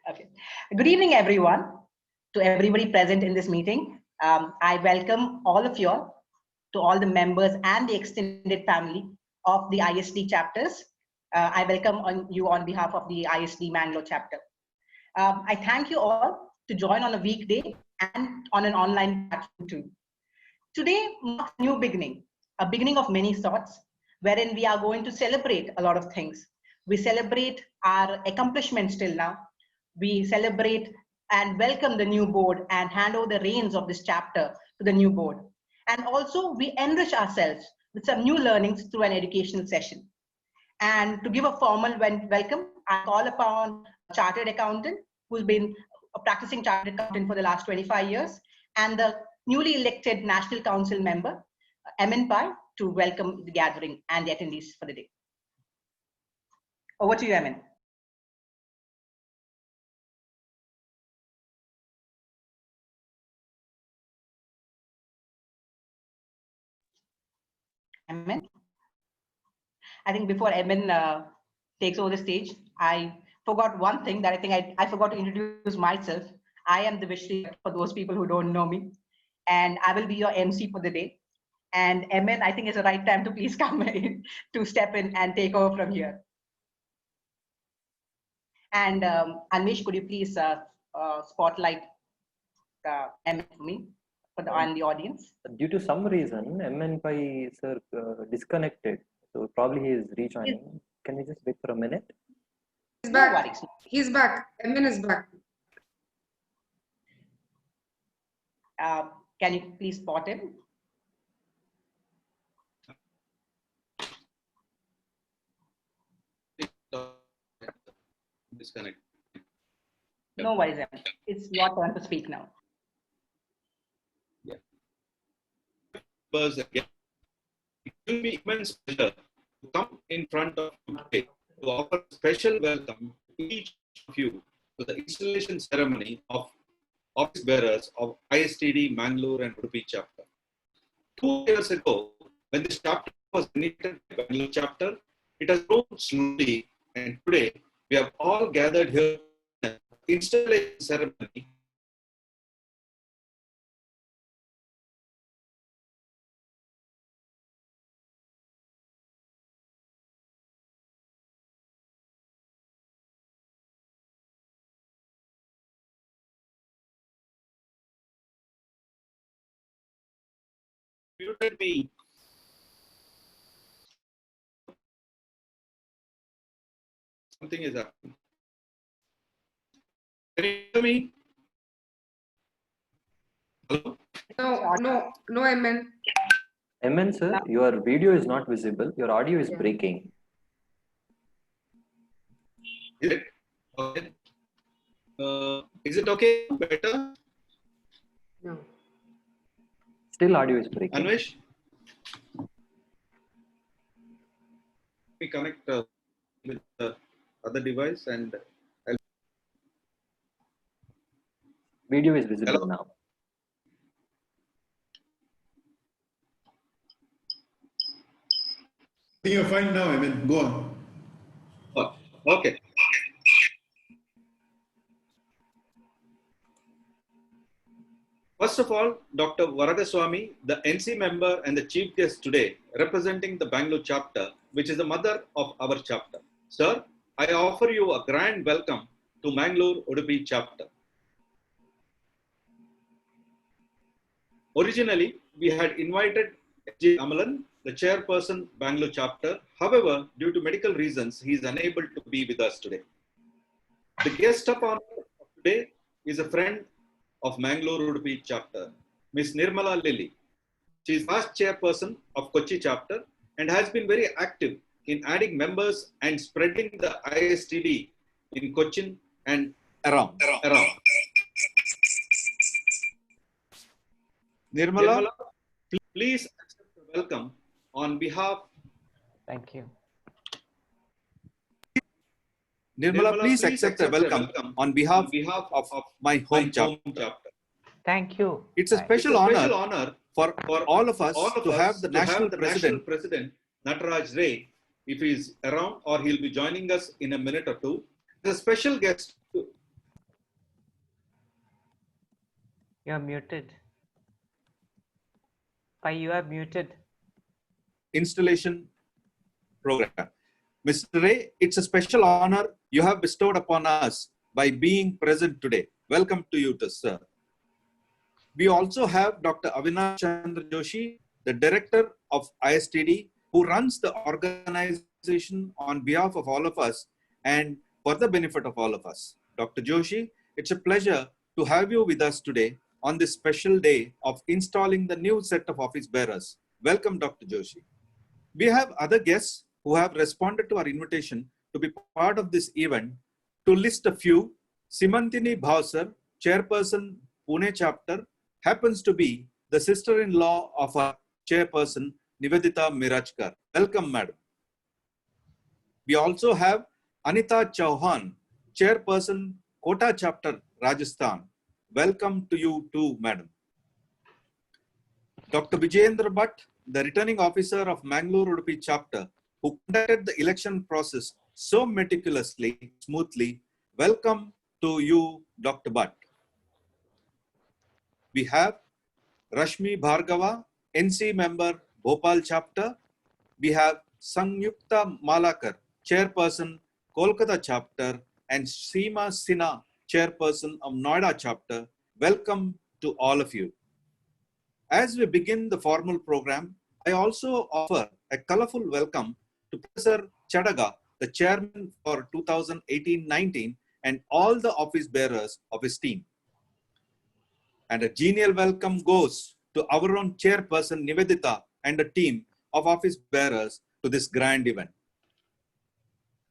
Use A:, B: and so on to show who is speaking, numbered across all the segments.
A: Okay. Good evening, everyone. To everybody present in this meeting, I welcome all of you all, to all the members and the extended family of the ISD chapters. I welcome you on behalf of the ISD Mangalore chapter. I thank you all to join on a weekday and on an online platform too. Today marks a new beginning, a beginning of many sorts, wherein we are going to celebrate a lot of things. We celebrate our accomplishments till now. We celebrate and welcome the new board and hand over the reins of this chapter to the new board. And also we enrich ourselves with some new learnings through an educational session. And to give a formal welcome, I call upon a chartered accountant who's been a practicing chartered accountant for the last 25 years, and the newly elected National Council member, Emin Pai, to welcome the gathering and the attendees for the day. Over to you, Emin. Emin? I think before Emin takes over the stage, I forgot one thing that I think I forgot to introduce myself. I am the Vishri for those people who don't know me, and I will be your MC for the day. And Emin, I think it's the right time to please come in to step in and take over from here. And Anmesh, could you please spotlight Emin for me on the audience?
B: Due to some reason, MN Pai sir disconnected, so probably he is rejoining. Can you just wait for a minute?
C: He's back.
A: No worries.
C: He's back. MN is back.
A: Can you please spot him?
D: Disconnect.
A: No worries, Emin. It's your turn to speak now.
D: Yeah. Again, it will be immense pleasure to come in front of you today to offer a special welcome to each of you to the installation ceremony of office bearers of ISTD Mangalore and Udupi chapter. 2 years ago, when this chapter was initiated by Bangalore chapter, it has grown slowly, and today we have all gathered here in the installation ceremony. Muted me. Something is happening. Can you hear me? Hello?
C: No, MN.
B: MN sir, your video is not visible. Your audio is breaking.
D: Is it okay? Is it okay? Better?
C: No.
B: Still audio is breaking.
D: Anvesh? We connect with the other device and
B: Video is visible
D: hello?
B: now.
E: I think you're fine now, Emin. Go on.
D: Oh, okay. First of all, Dr. Varagaswamy, the NC member and the chief guest today, representing the Bangalore chapter, which is the mother of our chapter. Sir, I offer you a grand welcome to Mangalore Udupi chapter. Originally, we had invited G. Amalan, the chairperson, Bangalore chapter. However, due to medical reasons, he is unable to be with us today. The guest of honor of today is a friend of Mangalore Udupi chapter, Ms. Nirmala Lilly. She is past chairperson of Kochi chapter and has been very active in adding members and spreading the ISTD in Cochin and around. Nirmala, please accept the welcome on behalf.
B: Thank you.
D: Nirmala, please accept the welcome on behalf of my home chapter.
F: Thank you.
D: It's a special honor for all of us to have the national president, Nataraj Ray, if he is around or he'll be joining us in a minute or two. The special guest
F: You are muted. Pai, you are muted.
D: Installation program. Mr. Ray, it's a special honor you have bestowed upon us by being present today. Welcome to you, sir. We also have Dr. Avinash Chandra Joshi, the director of ISTD, who runs the organization on behalf of all of us and for the benefit of all of us. Dr. Joshi, it's a pleasure to have you with us today on this special day of installing the new set of office bearers. Welcome, Dr. Joshi. We have other guests who have responded to our invitation to be part of this event. To list a few, Simantini Bhausar, Chairperson, Pune Chapter, happens to be the sister-in-law of our Chairperson, Nivedita Mirajkar. Welcome, Madam. We also have Anita Chauhan, Chairperson, Kota Chapter, Rajasthan. Welcome to you too, Madam. Dr. Vijayendra Bhatt, the returning officer of Mangalore Udupi chapter, who conducted the election process so meticulously, smoothly. Welcome to you, Dr. Bhatt. We have Rashmi Bhargava, NC member, Bhopal chapter. We have Sanyukta Malakar, chairperson, Kolkata chapter, and Seema Sinha, chairperson of Noida chapter. Welcome to all of you. As we begin the formal program, I also offer a colorful welcome to Professor Chadaga, the chairman for 2018-19, and all the office bearers of his team. And a genial welcome goes to our own chairperson Nivedita and a team of office bearers to this grand event.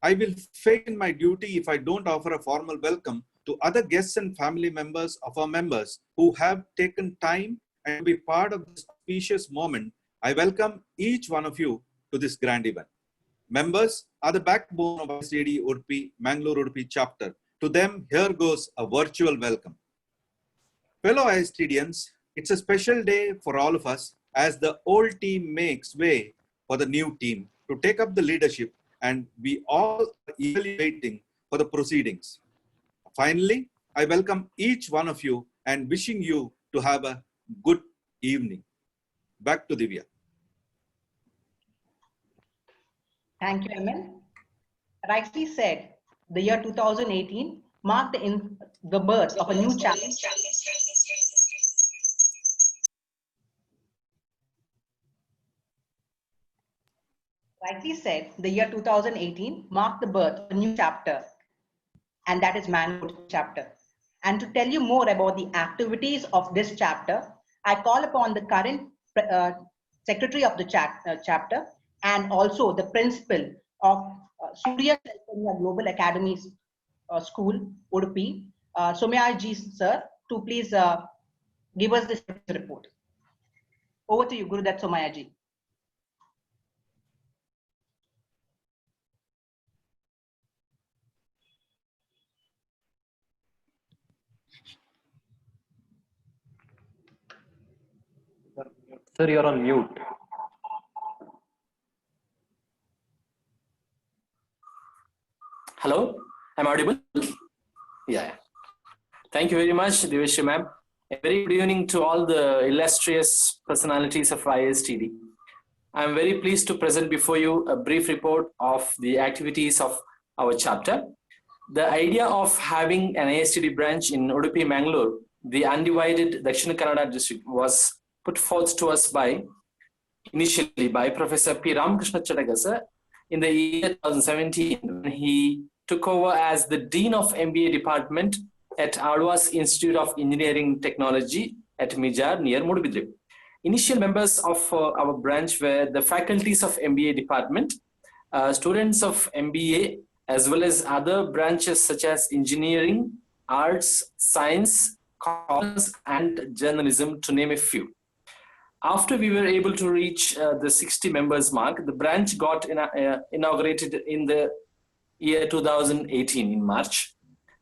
D: I will fail in my duty if I don't offer a formal welcome to other guests and family members of our members who have taken time and be part of this auspicious moment. I welcome each one of you to this grand event. Members are the backbone of ISTD Udupi, Mangalore Udupi chapter. To them, here goes a virtual welcome. Fellow ISTDians, it's a special day for all of us as the old team makes way for the new team to take up the leadership, and we all are eagerly waiting for the proceedings. Finally, I welcome each one of you and wishing you to have a good evening. Back to Divya.
A: Thank you, Emin. Rightly said, the year 2018 marked the birth of a new chapter. Rightly said, the year 2018 marked the birth of a new chapter, and that is Mangalore chapter. And to tell you more about the activities of this chapter, I call upon the current secretary of the chapter and also the principal of Surya Global Academy School, Udupi, Somaya Ji, sir, to please give us this report. Over to you, Gurudat Somaya Ji.
B: Sir, you're on mute.
G: Hello, I'm audible? Yeah. Thank you very much, Divyashi ma'am. A very good evening to all the illustrious personalities of ISTD. I'm very pleased to present before you a brief report of the activities of our chapter. The idea of having an ISTD branch in Udupi, Mangalore, the undivided Dakshina Kannada district, was put forth to us initially by Professor P. Ramakrishna Chadagasa in the year 2017 when he took over as the Dean of MBA Department at Alwas Institute of Engineering Technology at Mijar near Mudubidri. Initial members of our branch were the faculties of MBA Department, students of MBA, as well as other branches such as engineering, arts, science, commerce, and journalism, to name a few. After we were able to reach the 60 members mark, the branch got inaugurated in the year 2018 in March.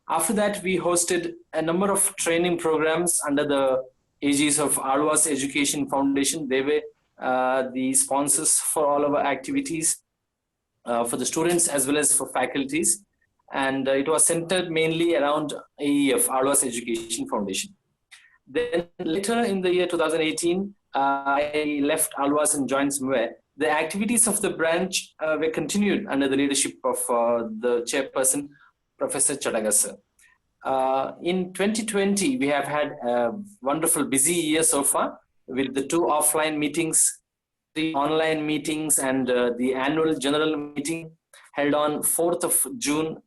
G: After that, we hosted a number of training programs under the aegis of Alwas Education Foundation. They were the sponsors for all our activities for the students as well as for faculties. And it was centered mainly around AEF, Alwas Education Foundation. Then later in the year 2018, I left Alwas and joined somewhere. The activities of the branch were continued under the leadership of the chairperson, Professor Chadagas. In 2020, we have had a wonderful busy year so far with the 2 offline meetings, 3 online meetings, and the annual general meeting held on 4th of June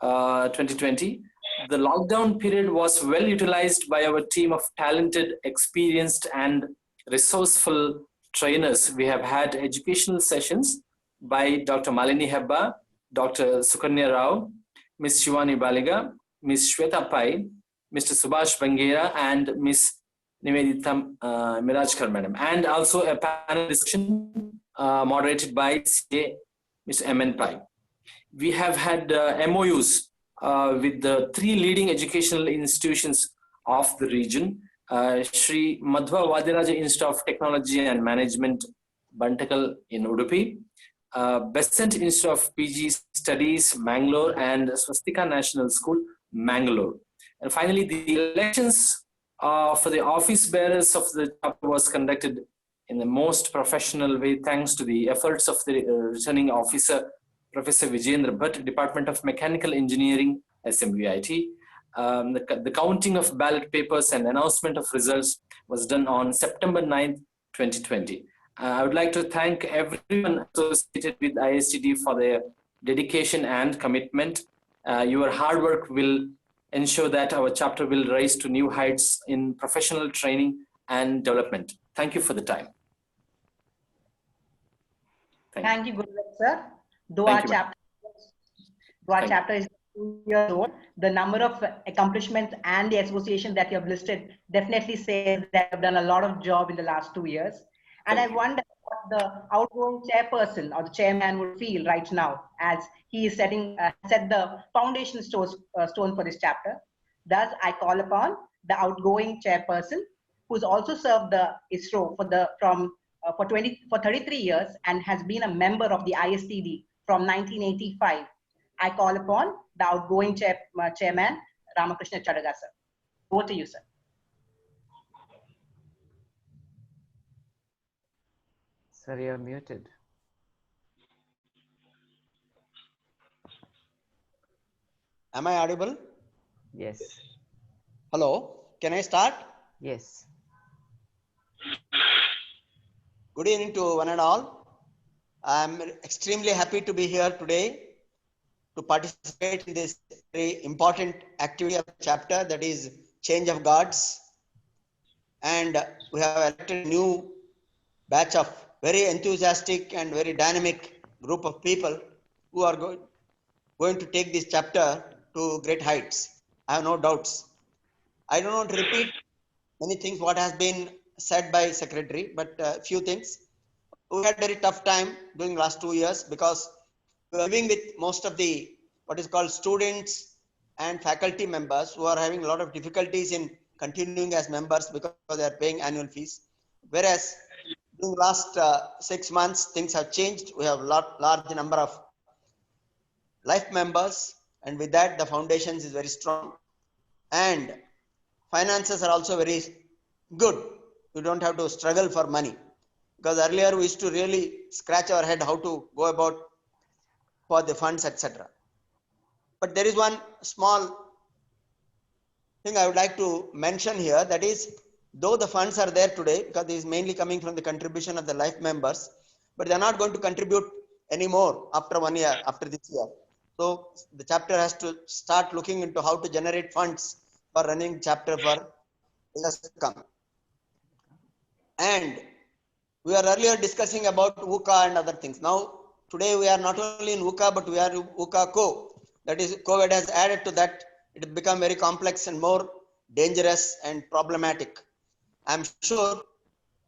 G: 2020. The lockdown period was well utilized by our team of talented, experienced, and resourceful trainers. We have had educational sessions by Dr. Malini Hebba, Dr. Sukanya Rao, Ms. Shivani Baliga, Ms. Shweta Pai, Mr. Subhash Bangera, and Ms. Nivedita Mirajkar Madam, and also a panel discussion moderated by CA Mr. M.N. Pai. We have had MOUs with the 3 leading educational institutions of the region, Sri Madhva Vadiraja Institute of Technology and Management, Bantakal in Udupi, Besant Institute of PG Studies, Mangalore, and Swastika National School, Mangalore. And finally, the elections for the office bearers of the chapter was conducted in the most professional way, thanks to the efforts of the returning officer, Professor Vijayendra Bhatt, Department of Mechanical Engineering, SMVIT. The counting of ballot papers and announcement of results was done on September 9th, 2020. I would like to thank everyone associated with ISTD for their dedication and commitment. Your hard work will ensure that our chapter will rise to new heights in professional training and development. Thank you for the time.
A: Thank you, Guruvik, sir. Though
G: Thank
A: our
G: you,
A: chapter is 2 years old, the number of accomplishments and the association that you have listed definitely says that you have done a lot of job in the last 2 years. And I wonder what the outgoing chairperson or the chairman would feel right now as he is set the foundation stone for this chapter. Thus, I call upon the outgoing chairperson, who's also served the ISRO for 33 years and has been a member of the ISTD from 1985. I call upon the outgoing chairman, Ramakrishna Chadaga, sir. Over to you, sir.
F: Sir, you're muted.
H: Am I audible?
F: Yes.
H: Hello, can I start?
F: Yes.
H: Good evening to one and all. I'm extremely happy to be here today to participate in this very important activity of the chapter, that is change of guards. And we have elected a new batch of very enthusiastic and very dynamic group of people who are going to take this chapter to great heights. I have no doubts. I don't want to repeat many things what has been said by secretary, but a few things. We had very tough time during last 2 years because we are living with most of the what is called students and faculty members who are having a lot of difficulties in continuing as members because they are paying annual fees. Whereas during last 6 months, things have changed. We have large number of life members, and with that the foundations is very strong, and finances are also very good. You don't have to struggle for money, because earlier we used to really scratch our head how to go about for the funds, etc. But there is one small thing I would like to mention here, that is, though the funds are there today, because this is mainly coming from the contribution of the life members, but they are not going to contribute anymore after 1 year, after this year. So the chapter has to start looking into how to generate funds for running chapter for years to come. And we are earlier discussing about VUCA and other things. Now, today we are not only in VUCA, but we are in VUCA Co. That is, COVID has added to that. It has become very complex and more dangerous and problematic. I'm sure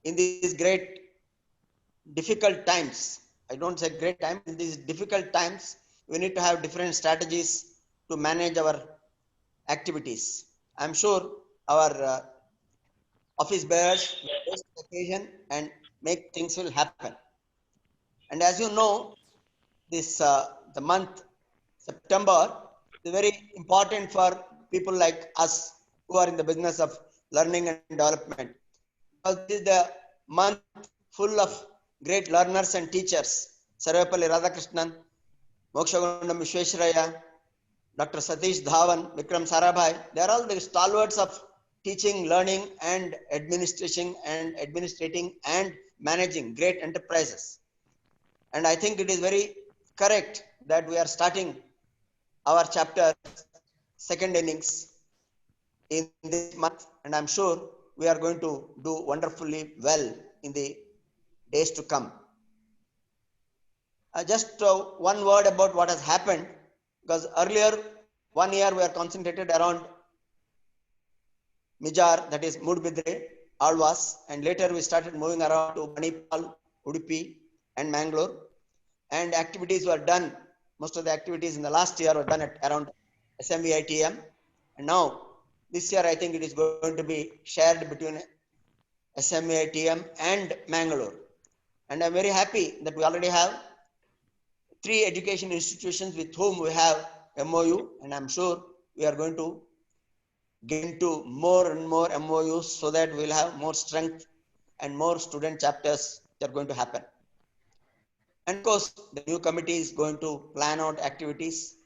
H: in these great difficult times, I don't say great time, in these difficult times, we need to have different strategies to manage our activities. I'm sure our office bearers will face the occasion and make things will happen. And as you know, this the month September is very important for people like us who are in the business of learning and development. Because this is the month full of great learners and teachers. Sarvepalli Radhakrishnan, Mokshagundam Vishwesharaya, Dr. Satish Dhawan, Vikram Sarabhai, they are all the stalwarts of teaching, learning, and administrating and managing great enterprises. And I think it is very correct that we are starting our chapter second innings in this month, and I'm sure we are going to do wonderfully well in the days to come. Just one word about what has happened, because earlier 1 year we are concentrated around Mijar, that is Mudbidre, Alwas, and later we started moving around to Manipal, Udupi, and Mangalore. And activities were done, most of the activities in the last year were done at around SMVITM. And now, this year, I think it is going to be shared between SMVITM and Mangalore. And I'm very happy that we already have 3 education institutions with whom we have MOU, and I'm sure we are going to get into more and more MOUs so that we'll have more strength and more student chapters that are going to happen. And of course, the new committee is going to plan out activities.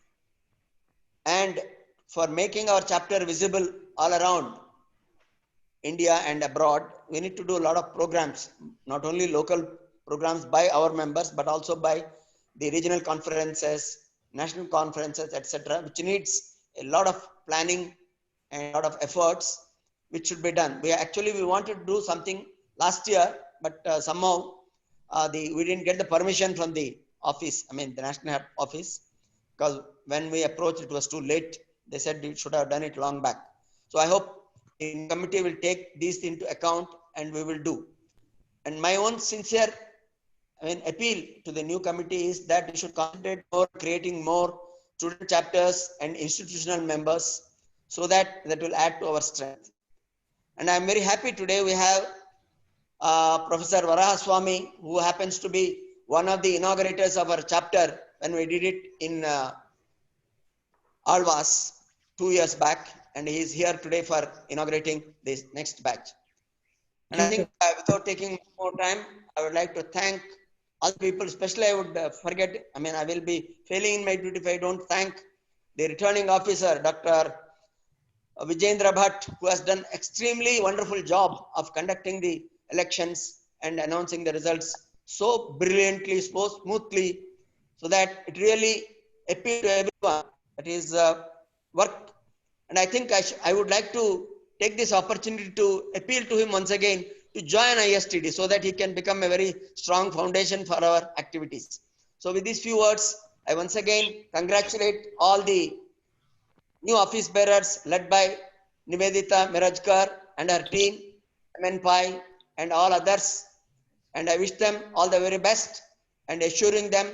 H: And for making our chapter visible all around India and abroad, we need to do a lot of programs, not only local programs by our members, but also by the regional conferences, national conferences, etc., which needs a lot of planning and a lot of efforts, which should be done. We wanted to do something last year, but somehow we didn't get the permission from the office, the national office, because when we approached, it was too late. They said we should have done it long back. So I hope the committee will take these into account and we will do. And my own sincere appeal to the new committee is that we should concentrate more creating more student chapters and institutional members so that will add to our strength. And I'm very happy today we have Professor Varahaswamy, who happens to be one of the inaugurators of our chapter when we did it in Alvas 2 years back, and he is here today for inaugurating this next batch. And I think without taking more time, I would like to thank all people, especially I would forget, I will be failing in my duty if I don't thank the returning officer, Dr. Vijendra Bhatt, who has done extremely wonderful job of conducting the elections and announcing the results so brilliantly, so smoothly, so that it really appealed to everyone that his work. And I think I would like to take this opportunity to appeal to him once again to join ISTD so that he can become a very strong foundation for our activities. So with these few words, I once again congratulate all the new office bearers led by Nivedita Mirajkar and her team, MN Pai and all others. And I wish them all the very best, and assuring them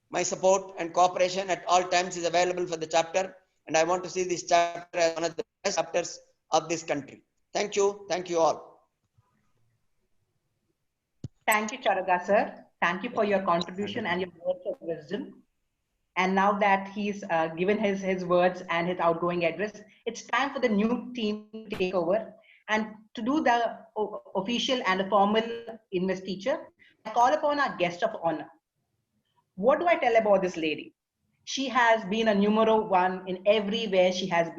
H: my support and cooperation at all times is available for the chapter. And I want to see this chapter as one of the best chapters of this country. Thank you. Thank you all.
A: Thank you, Charaga sir. Thank you for your contribution and your words of wisdom. And now that he's given his words and his outgoing address, it's time for the new team to take over. And to do the official and the formal investiture, I call upon our guest of honor. What do I tell about this lady? She has been a numero one in everywhere she has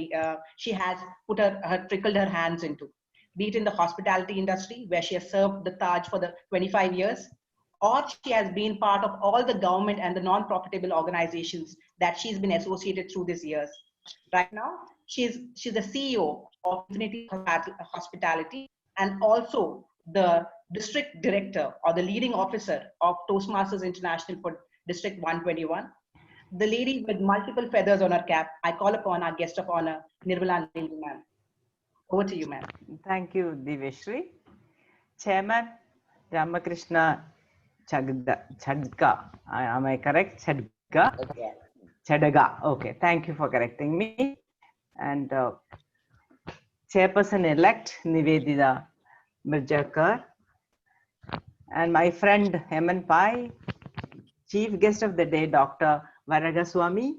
A: trickled her hands into, be it in the hospitality industry, where she has served the Taj for the 25 years, or she has been part of all the government and the non-profitable organizations that she's been associated through these years. Right now, she's the CEO of Infinity Hospitality and also the district director or the leading officer of Toastmasters International for District 121. The lady with multiple feathers on her cap. I call upon our guest of honor, Nirmala Naidu, ma'am. Over to you, ma'am.
F: Thank you, Diveshri. Chairman Ramakrishna Chadka. Am I correct? Chadaga. Okay, thank you for correcting me. And Chairperson-elect Nivedita Mirjakar. And my friend Heman Pai, Chief Guest of the Day, Dr. Varagaswamy.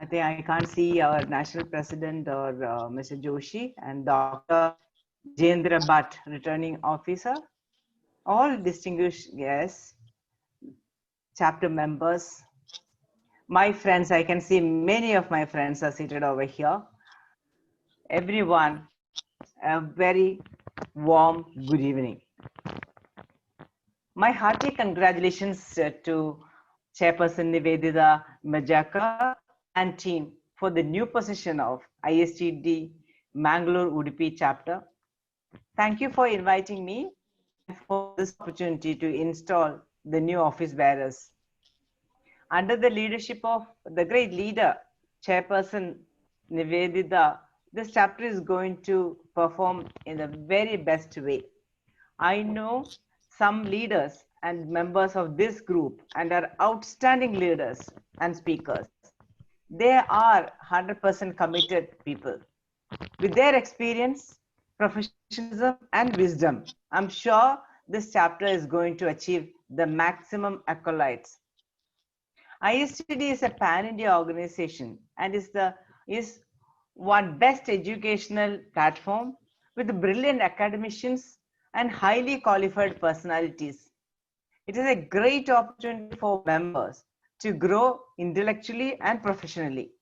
F: I think I can't see our national president or Mr. Joshi and Dr. Jendra Bhatt, returning officer, all distinguished guests, chapter members, my friends. I can see many of my friends are seated over here. Everyone, a very warm good evening. My hearty congratulations to Chairperson Nivedita Majaka and team for the new position of ISTD Mangalore Udupi chapter. Thank you for inviting me and for this opportunity to install the new office bearers. Under the leadership of the great leader, Chairperson Nivedita, this chapter is going to perform in the very best way. I know some leaders and members of this group and are outstanding leaders and speakers. They are 100% committed people. With their experience, professionalism, and wisdom, I'm sure this chapter is going to achieve the maximum accolades. ISTD is a pan-India organization and is one best educational platform with brilliant academicians and highly qualified personalities. It is a great opportunity for members to grow intellectually and professionally.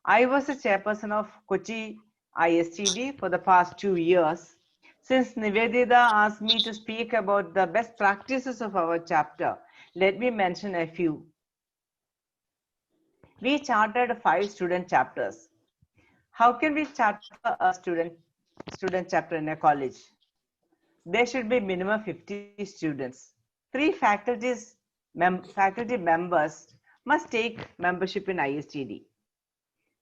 F: I was the chairperson of Kochi ISTD for the past 2 years. Since Nivedita asked me to speak about the best practices of our chapter, let me mention a few. We chartered 5 student chapters. How can we charter a student chapter in a college? There should be minimum 50 students. 3 faculty members must take membership in ISTD.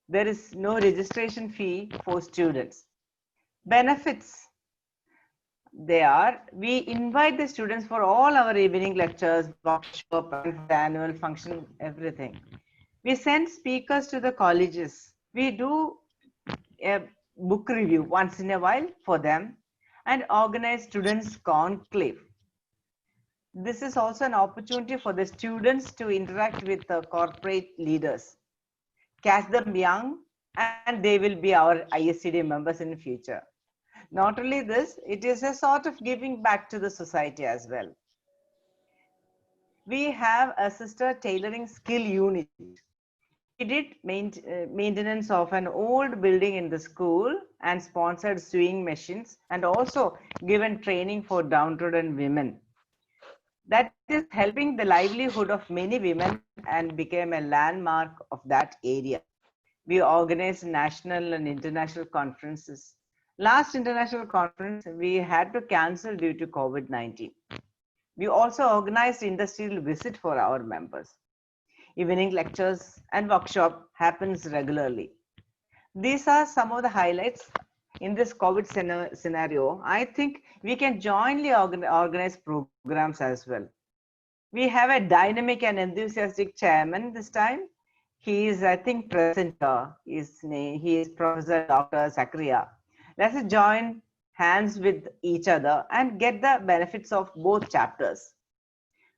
F: There is no registration fee for students. Benefits. We invite the students for all our evening lectures, workshop, and annual function, everything. We send speakers to the colleges. We do a book review once in a while for them and organize students' conclave. This is also an opportunity for the students to interact with the corporate leaders. Catch them young and they will be our ISTD members in the future. Not only this, it is a sort of giving back to the society as well. We have a sister tailoring skill unit. We did maintenance of an old building in the school and sponsored sewing machines and also given training for downtrodden women. That is helping the livelihood of many women and became a landmark of that area. We organized national and international conferences. Last international conference, we had to cancel due to COVID-19. We also organized industrial visit for our members. Evening lectures and workshop happens regularly. These are some of the highlights in this COVID scenario. I think we can jointly organize programs as well. We have a dynamic and enthusiastic chairman this time. He is, I think, present here. He is Professor Dr. Sakriya. Let's join hands with each other and get the benefits of both chapters.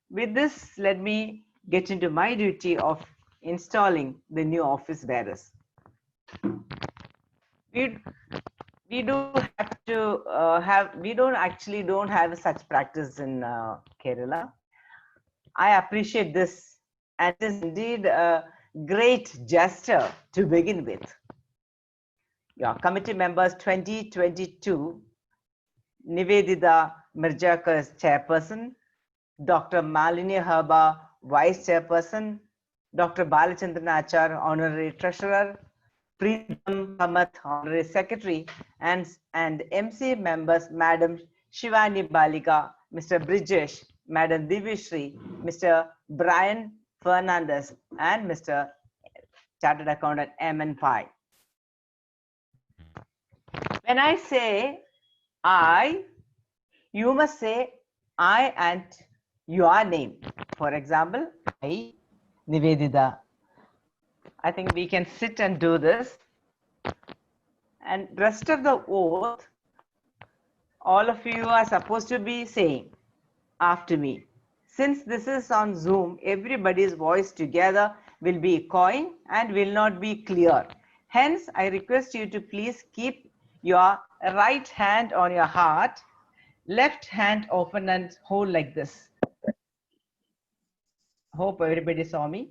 F: With this, let me get into my duty of installing the new office bearers. We do have to we don't have such practice in Kerala. I appreciate this, and it is indeed a great gesture to begin with. Yeah, committee members 2022, Nivedita Mirjakar is chairperson, Dr. Malini Herba, vice chairperson, Dr. Balachandran Achar, honorary treasurer, Preetam Kamath, honorary secretary, and MC members, Madam Shivani Balika, Mr. Brijesh, Madam Divishri, Mr. Brian Fernandez, and Mr. Chartered Accountant M.N. Pai. When I say I, you must say I and your name. For example, I, Nivedita. I think we can sit and do this. And rest of the oath, all of you are supposed to be saying after me. Since this is on Zoom, everybody's voice together will be echoing and will not be clear. Hence, I request you to please keep your right hand on your heart, left hand open and hold like this. Hope everybody saw me.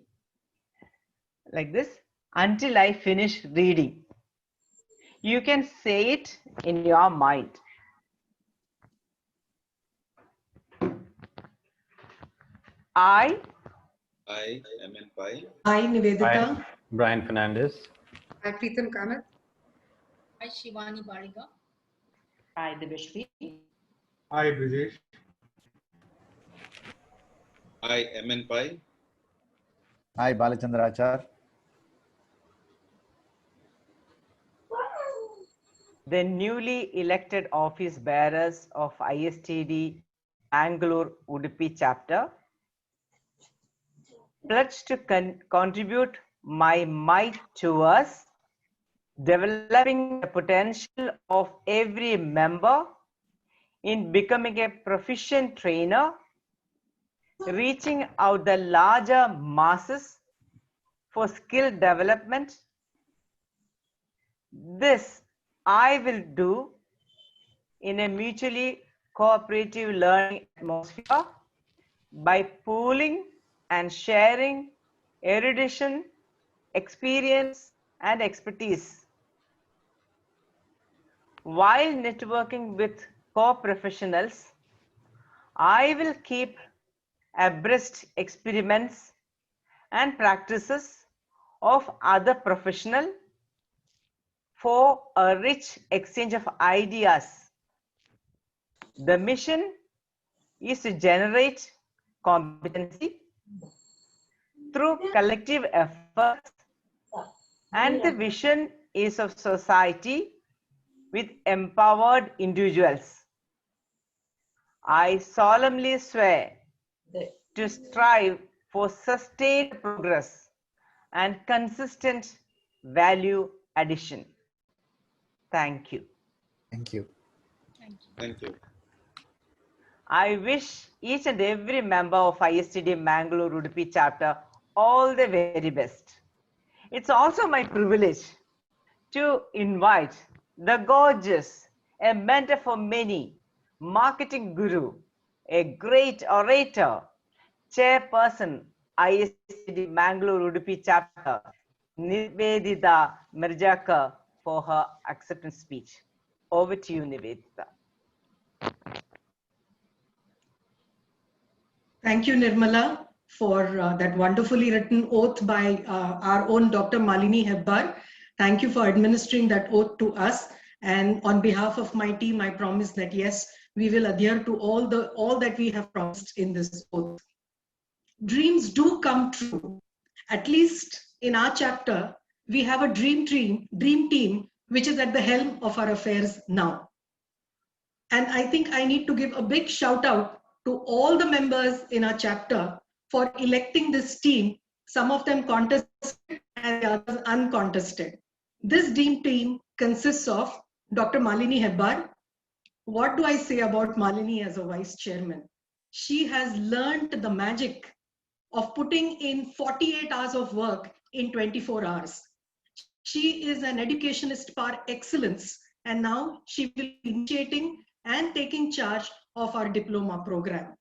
F: Like this until I finish reading. You can say it in your mind. I,
D: MN Pai,
I: I, Nivedita,
J: Brian Fernandez.
C: I, Preetham Kamath.
K: I, Shivani Bariga.
A: I, Divishri.
E: Hi, Brijesh.
D: I, MN Pai,
L: Hi, Balachandrachar.
F: the newly elected office bearers of ISTD Mangalore Udupi chapter, pledge to contribute my might towards developing the potential of every member in becoming a proficient trainer, reaching out the larger masses for skill development. This I will do in a mutually cooperative learning atmosphere by pooling and sharing erudition, experience, and expertise, while networking with co-professionals. I will keep abreast experiments and practices of other professionals for a rich exchange of ideas. The mission is to generate competency through collective efforts, and the vision is of society with empowered individuals. I solemnly swear to strive for sustained progress and consistent value addition. Thank you.
L: Thank you.
D: thank you.
F: I wish each and every member of ISTD Mangalore Udupi chapter all the very best. It's also my privilege to invite the gorgeous, a mentor for many, marketing guru, a great orator, chairperson, ISTD Mangalore Udupi chapter, Nivedita Mirjaka, for her acceptance speech. Over to you, Nivedita.
I: thank you, Nirmala, for that wonderfully written oath by our own Dr. Malini Hebbar. Thank you for administering that oath to us. And on behalf of my team, I promise that yes, we will adhere to all that we have promised in this oath. Dreams do come true. At least in our chapter, we have a dream team, which is at the helm of our affairs now. And I think I need to give a big shout out to all the members in our chapter for electing this team, some of them contested and the others uncontested. This dream team consists of Dr. Malini Hebbar. What do I say about Malini as a vice chairman? She has learned the magic of putting in 48 hours of work in 24 hours. She is an educationist par excellence, and now she will be initiating and taking charge of our diploma program.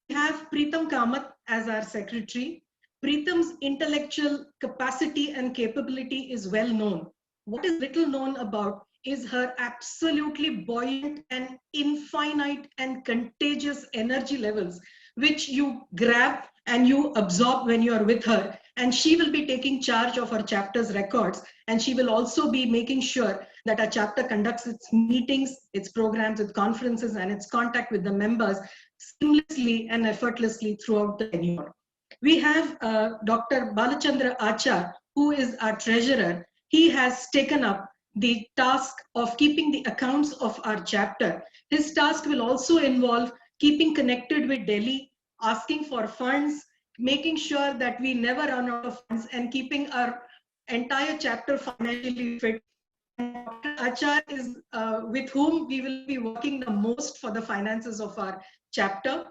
I: We have Preetham Kamath as our secretary. Preetham's intellectual capacity and capability is well known. What is little known about is her absolutely buoyant and infinite and contagious energy levels, which you grab and you absorb when you are with her. And she will be taking charge of our chapter's records. And she will also be making sure that our chapter conducts its meetings, its programs, its conferences, and its contact with the members seamlessly and effortlessly throughout the tenure. We have Dr. Balachandra Achar, who is our treasurer. He has taken up the task of keeping the accounts of our chapter. His task will also involve keeping connected with Delhi, asking for funds, making sure that we never run out of funds, and keeping our entire chapter financially fit. Dr. Achar is with whom we will be working the most for the finances of our chapter.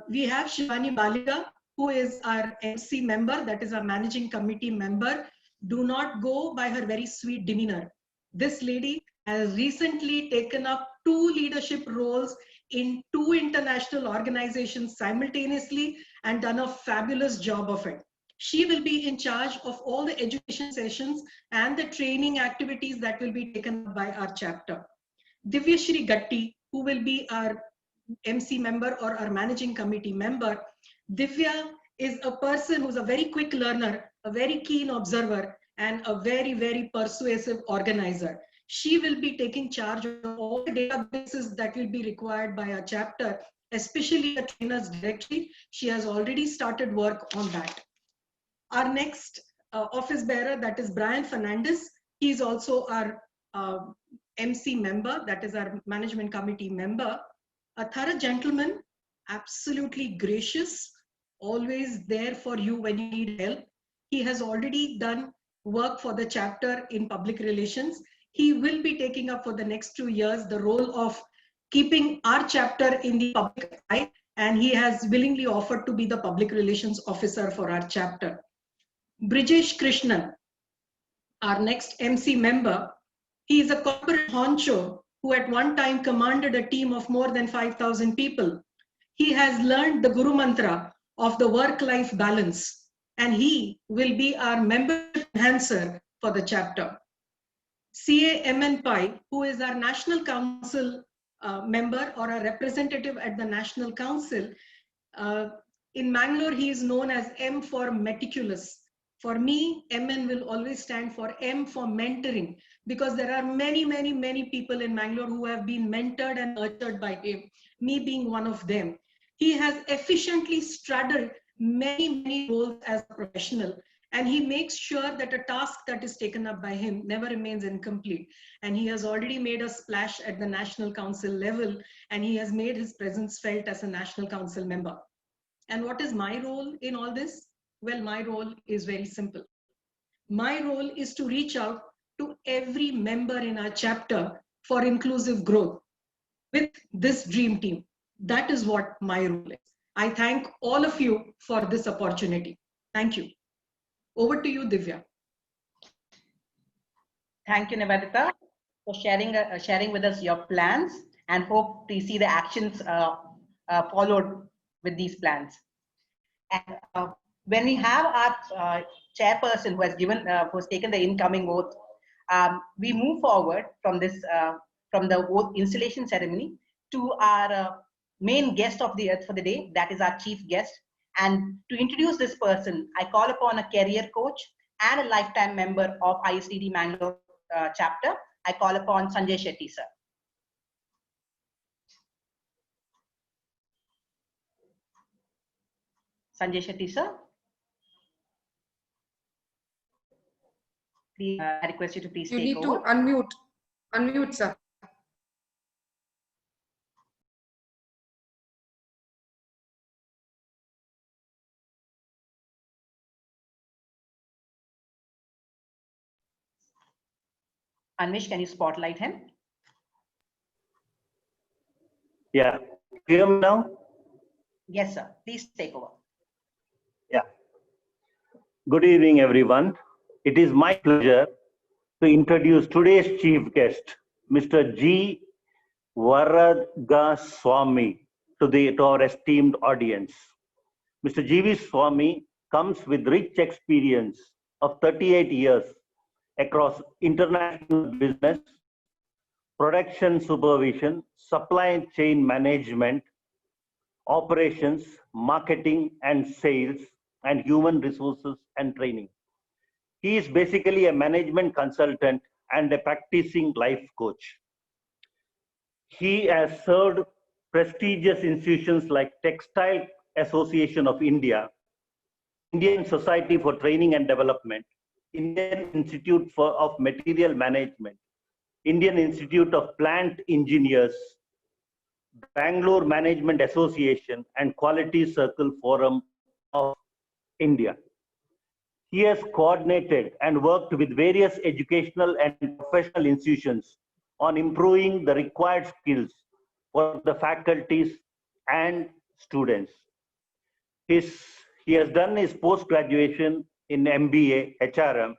I: We have Shivani Baliga, who is our MC member, that is our managing committee member. Do not go by her very sweet demeanor. This lady has recently taken up 2 leadership roles in 2 international organizations simultaneously and done a fabulous job of it. She will be in charge of all the education sessions and the training activities that will be taken up by our chapter. Divya Shri Gatti, who will be our MC member or our managing committee member. Divya is a person who's a very quick learner, a very keen observer, and a very, very persuasive organizer. She will be taking charge of all the databases that will be required by our chapter, especially the trainers directly. She has already started work on that. Our next office bearer, that is Brian Fernandez. He is also our MC member, that is our management committee member. A thorough gentleman, absolutely gracious, always there for you when you need help. He has already done work for the chapter in public relations. He will be taking up for the next 2 years the role of keeping our chapter in the public eye, and he has willingly offered to be the public relations officer for our chapter. Brijesh Krishnan, our next MC member, he is a corporate honcho who at one time commanded a team of more than 5,000 people. He has learned the Guru Mantra of the work-life balance, and he will be our membership enhancer for the chapter. CA MN Pai, who is our National Council member or a representative at the National Council. In Mangalore, he is known as M for meticulous. For me, MN will always stand for M for mentoring, because there are many, many, many people in Mangalore who have been mentored and nurtured by him, me being one of them. He has efficiently straddled many, many roles as a professional, and he makes sure that a task that is taken up by him never remains incomplete. And he has already made a splash at the National Council level, and he has made his presence felt as a National Council member. And what is my role in all this? Well, my role is very simple. My role is to reach out to every member in our chapter for inclusive growth with this dream team. That is what my role is. I thank all of you for this opportunity. Thank you. Over to you, Divya.
A: Thank you, Nivedita, for sharing with us your plans, and hope to see the actions followed with these plans. And when we have our chairperson who has taken the incoming oath, we move forward from this from the oath installation ceremony to our main guest of the earth for the day, that is our chief guest. And to introduce this person, I call upon a career coach and a lifetime member of ISTD Mangalore chapter. I call upon Sanjay Shetty, sir. Sanjay Shetty, sir. Please, I request you to please take over.
C: You need to unmute. Unmute, sir.
A: Anvish, can you spotlight him?
J: Yeah. Hear me now?
A: Yes, sir. Please take over.
J: Yeah. Good evening, everyone. It is my pleasure to introduce today's chief guest, Mr. G. Varagaswamy, to our esteemed audience. Mr. G.V. Swamy comes with rich experience of 38 years across international business, production supervision, supply chain management, operations, marketing and sales, and human resources and training. He is basically a management consultant and a practicing life coach. He has served prestigious institutions like Textile Association of India, Indian Society for Training and Development, Indian Institute of Material Management, Indian Institute of Plant Engineers, Bangalore Management Association, and Quality Circle Forum of India. He has coordinated and worked with various educational and professional institutions on improving the required skills for the faculties and students. He He has done his post-graduation in MBA HRM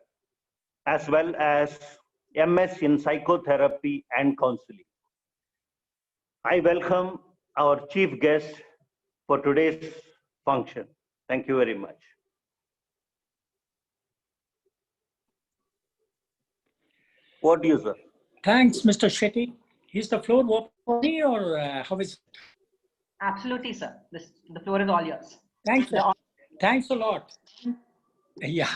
J: as well as MS in psychotherapy and counseling. I welcome our chief guest for today's function. Thank you very much. What do you, sir?
M: Thanks, Mr. Shetty. Is the floor open for me or how is it?
A: Absolutely, sir. The floor is all yours.
M: Thanks. Thanks a lot. Yeah.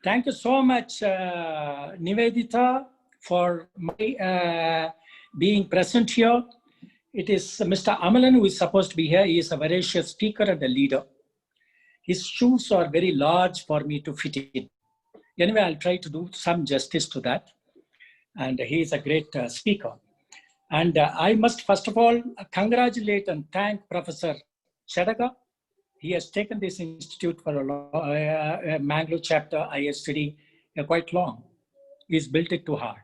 M: Thank you so much, Nivedita, for my being present here. It is Mr. Amalan who is supposed to be here. He is a voracious speaker and a leader. His shoes are very large for me to fit in. Anyway, I'll try to do some justice to that. And he is a great speaker. And I must first of all congratulate and thank Professor Chadaga. He has taken this institute for a Mangalore chapter ISTD quite long. He's built it too hard.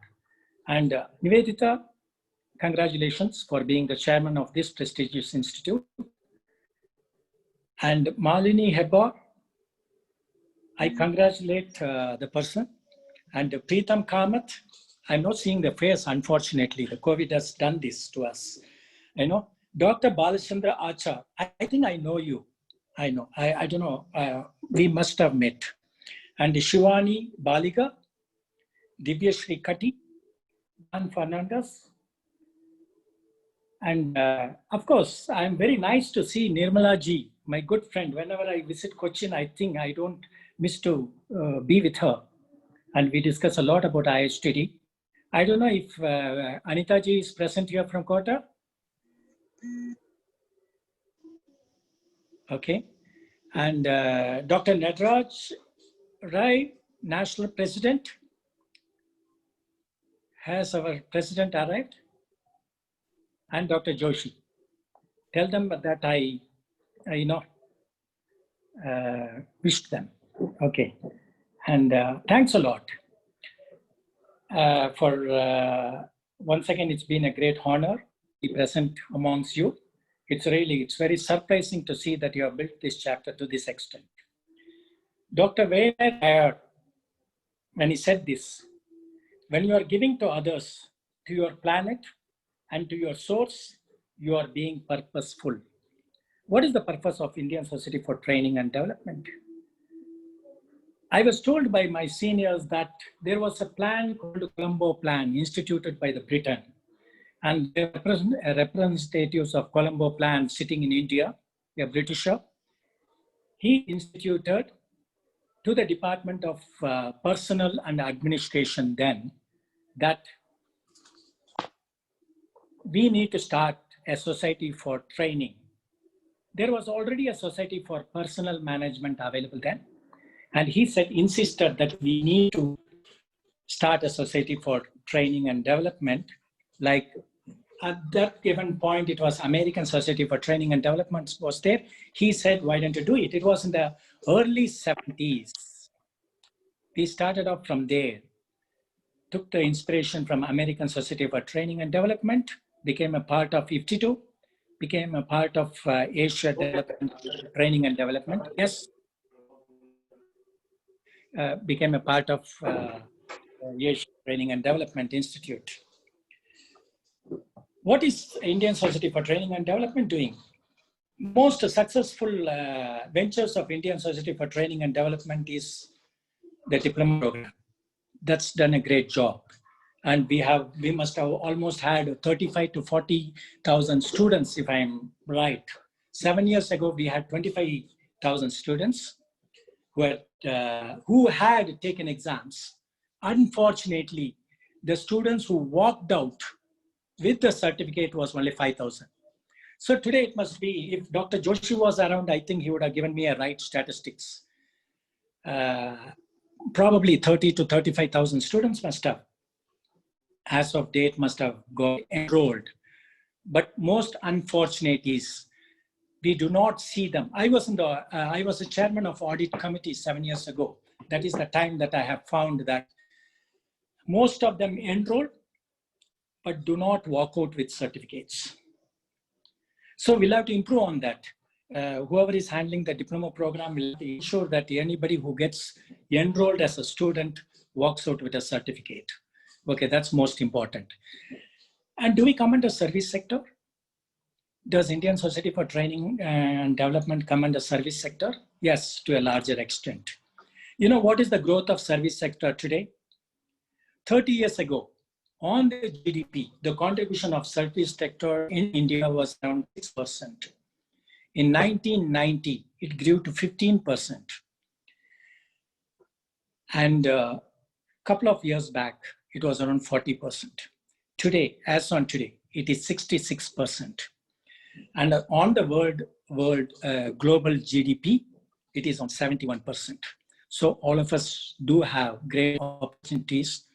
M: And Nivedita, congratulations for being the chairman of this prestigious institute. And Malini Hebbar, I congratulate the person. And Preetam Kamath, I'm not seeing the face, unfortunately. The COVID has done this to us. You know, Dr. Balachandra Achar, I think I know you. I know, I don't know, we must have met. And Shivani Baliga, Divyashri Kati, Dan Fernandez. And of course, I'm very nice to see Nirmala ji, my good friend. Whenever I visit Cochin, I think I don't miss to be with her. And we discuss a lot about ISTD. I don't know if Anita ji is present here from Kota. Okay. And Dr. Nadraj Rai, National President. Has our President arrived? And Dr. Joshi. Tell them that I wished them. Okay. And thanks a lot. Once again, it's been a great honor to be present amongst you. It's very surprising to see that you have built this chapter to this extent. Dr. Weyer, when he said this, when you are giving to others, to your planet and to your source, you are being purposeful. What is the purpose of Indian Society for Training and Development? I was told by my seniors that there was a plan called the Colombo Plan instituted by the Britain. And the representatives of Colombo Plan sitting in India, a Britisher, he instituted to the Department of Personnel and Administration then that we need to start a society for training. There was already a society for personnel management available then. And he insisted that we need to start a society for training and development. Like at that given point, it was American Society for Training and Development was there. He said, why don't you do it? It was in the early 70s. We started off from there, took the inspiration from American Society for Training and Development, became a part of ISTD, became a part of Asia Development Training and Development. Yes. Became a part of Asia Training and Development Institute. What is Indian Society for Training and Development doing? Most successful ventures of Indian Society for Training and Development is the diploma program. That's done a great job. And we must have almost had 35 to 40,000 students, if I'm right. 7 years ago, we had 25,000 students who had taken exams. Unfortunately, the students who walked out with the certificate was only 5,000. So today it must be, if Dr. Joshi was around, I think he would have given me a right statistics. Probably 30 to 35,000 students must have, as of date, must have got enrolled. But most unfortunate is, we do not see them. I was a chairman of audit committee 7 years ago. That is the time that I have found that most of them enroll, but do not walk out with certificates. So we'll have to improve on that. whoever is handling the diploma program will ensure that anybody who gets enrolled as a student walks out with a certificate. Okay, that's most important. And do we come under service sector? Does Indian Society for Training and Development come under service sector? Yes, to a larger extent. You know, what is the growth of service sector today? 30 years ago, on the GDP, the contribution of service sector in India was around 6%. In 1990, it grew to 15%. And a couple of years back, it was around 40%. Today, as on today, it is 66%. And on the world global GDP, it is on 71%. So all of us do have great opportunities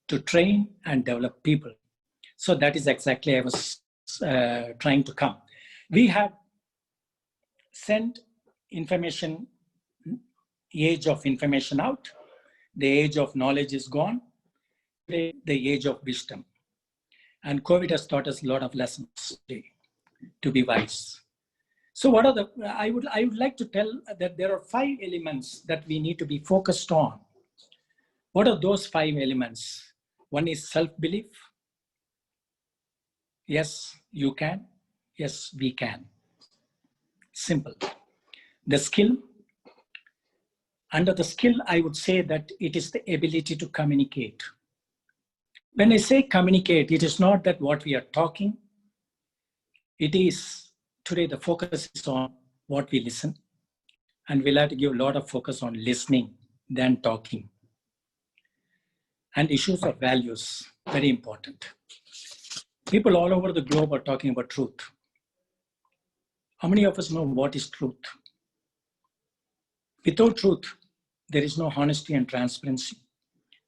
M: to train and develop people. So that is exactly I was trying to come. We have sent information, age of information out. The age of knowledge is gone. Today, the age of wisdom. And COVID has taught us a lot of lessons today to be wise. So what are the, I would like to tell that there are 5 elements that we need to be focused on. What are those 5 elements? One is self-belief. Yes, you can. Yes, we can. Simple. The skill. Under the skill, I would say that it is the ability to communicate. When I say communicate, it is not that what we are talking. It is, today the focus is on what we listen. And we'll have to give a lot of focus on listening than talking. And issues of values, very important. People all over the globe are talking about truth. How many of us know what is truth? Without truth, there is no honesty and transparency.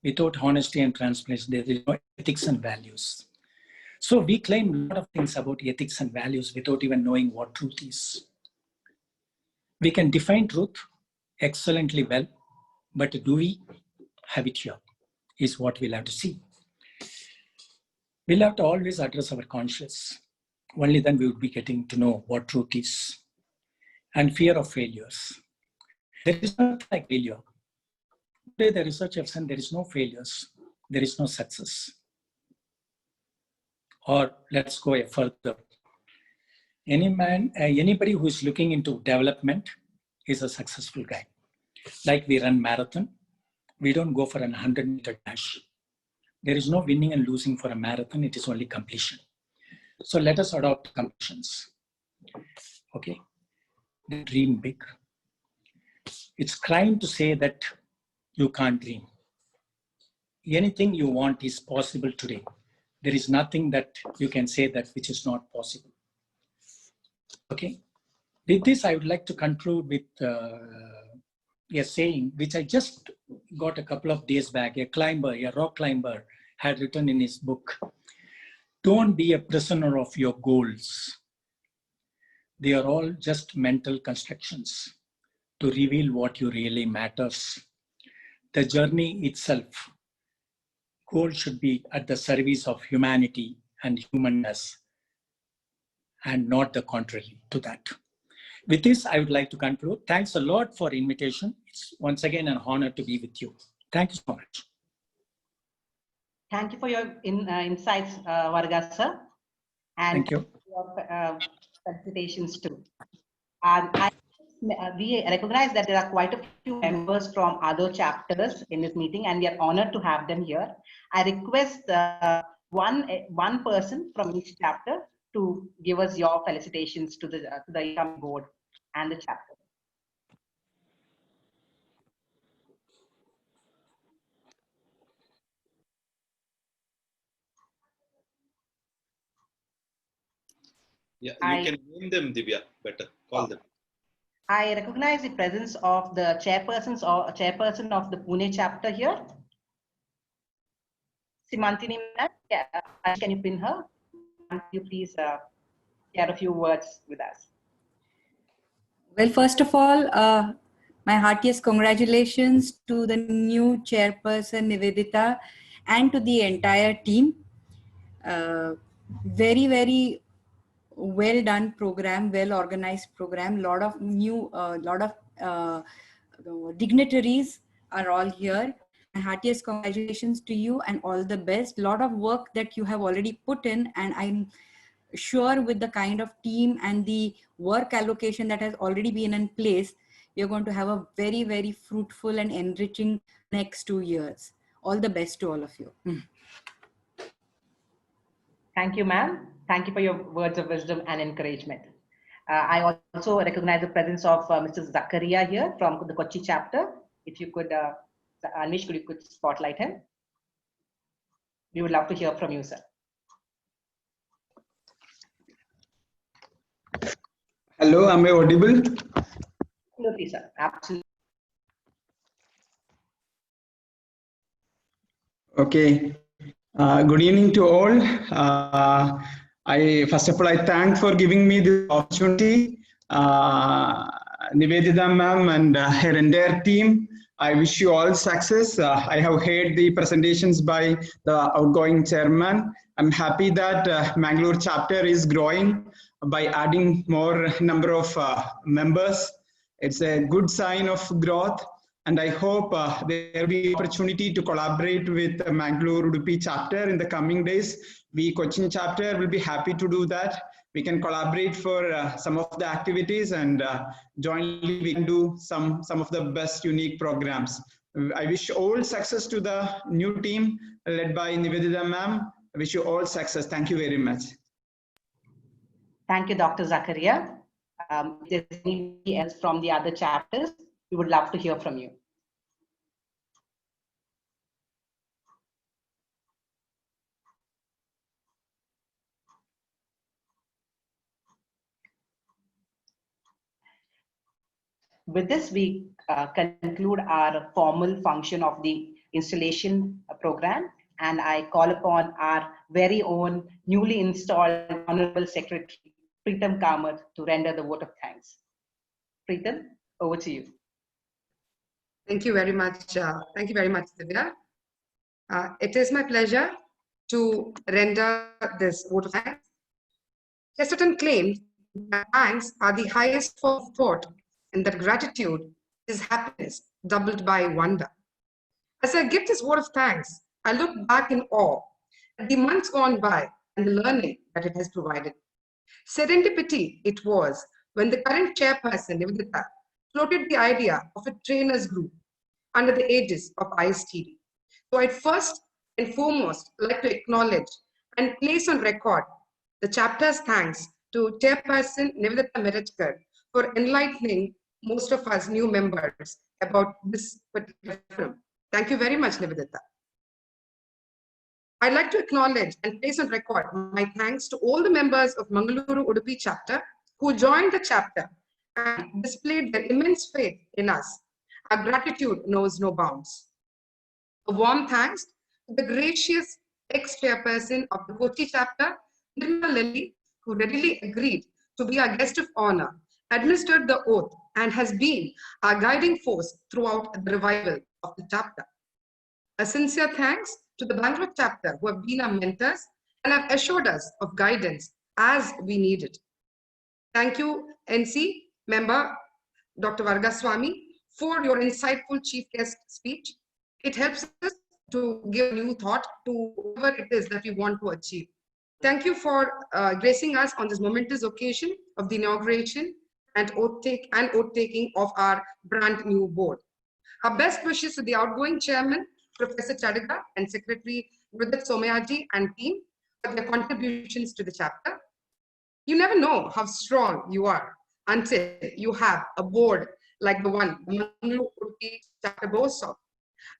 M: Without honesty and transparency, there is no ethics and values. So we claim a lot of things about ethics and values without even knowing what truth is. We can define truth excellently well, but do we have it here is what we'll have to see. We'll have to always address our conscience. Only then we would be getting to know what truth is. And fear of failures. There is not like failure. Today the research have said there is no failures. There is no success. Or let's go further. Anybody who is looking into development is a successful guy. Like we run marathon, we don't go for an 100-meter dash. There is no winning and losing for a marathon. It is only completion. So let us adopt completions. Okay. Dream big. It's crime to say that you can't dream. Anything you want is possible today. There is nothing that you can say that which is not possible. Okay. With this, I would like to conclude with a saying which I just got a couple of days back. A rock climber had written in his book, "Don't be a prisoner of your goals. They are all just mental constructions to reveal what you really matters. The journey itself, goal should be at the service of humanity and humanness, and not the contrary to that." With this, I would like to conclude. Thanks a lot for invitation. It's once again an honor to be with you. Thank you so much.
A: Thank you for your insights, Varga sir. And
M: thank you.
A: Your felicitations too. We recognize that there are quite a few members from other chapters in this meeting, and we are honored to have them here. I request one person from each chapter to give us your felicitations to the incoming board and the chapter.
D: Yeah, you can name them, Divya. Better call them.
A: I recognize the presence of the chairperson of the Pune chapter here. Simantini, can you pin her? Can you please share a few words with us?
N: Well, first of all, my heartiest congratulations to the new chairperson, Nivedita, and to the entire team. Very, very well done program, well organized program. Lot of new, dignitaries are all here. My heartiest congratulations to you and all the best. Lot of work that you have already put in, and I'm sure with the kind of team and the work allocation that has already been in place, you're going to have a very, very fruitful and enriching next 2 years. All the best to all of you.
A: Thank you, ma'am. Thank you for your words of wisdom and encouragement. I also recognize the presence of Mr. Zakaria here from the Kochi chapter. If you could, Anish, you could spotlight him. We would love to hear from you, sir.
E: Hello, am I audible?
A: Absolutely, sir. Absolutely.
E: Okay. Good evening to all. First of all, I thank for giving me this opportunity. Nivedita ma'am and her entire team, I wish you all success. I have heard the presentations by the outgoing chairman. I'm happy that Mangalore chapter is growing by adding more number of members. It's a good sign of growth. And I hope there will be opportunity to collaborate with the Mangalore Udupi chapter in the coming days. We Cochin chapter will be happy to do that. We can collaborate for some of the activities, and jointly we can do some of the best unique programs. I wish all success to the new team led by Nivedita ma'am. I wish you all success. Thank you very much.
A: Thank you, Dr. Zakaria. If there's anybody else from the other chapters, we would love to hear from you. With this, we conclude our formal function of the installation program, and I call upon our very own newly installed Honorable Secretary, Preetam Kamath, to render the vote of thanks. Preetam, over to you.
C: Thank you very much. Thank you very much, Divya. It is my pleasure to render this vote of thanks. Chesterton claimed that thanks are the highest form of thought, and that gratitude is happiness doubled by wonder. As I give this vote of thanks, I look back in awe at the months gone by and the learning that it has provided. Serendipity it was when the current chairperson, Nivedita, floated the idea of a trainers group under the aegis of ISTD. So I'd first and foremost like to acknowledge and place on record the chapter's thanks to Chairperson Nivedita Meretkar for enlightening most of us new members about this particular forum. Thank you very much, Nivedita. I'd like to acknowledge and place on record my thanks to all the members of Mangalore Udupi chapter who joined the chapter and displayed their immense faith in us. Our gratitude knows no bounds. A warm thanks to the gracious ex-chairperson of the Kochi chapter, Nirmala Lilly, who readily agreed to be our guest of honor, administered the oath, and has been our guiding force throughout the revival of the chapter. A sincere thanks to the Bangalore chapter who have been our mentors and have assured us of guidance as we need it. Thank you, NC member Dr. Vargaswamy, for your insightful chief guest speech. It helps us to give new thought to whatever it is that we want to achieve. Thank you for gracing us on this momentous occasion of the inauguration and oath-taking of our brand new board. Our best wishes to the outgoing chairman, Professor Chadiga, and Secretary Rudit Somayaji and team for their contributions to the chapter. You never know how strong you are until you have a board like the one the Mangalore Udupi chapter boasts of.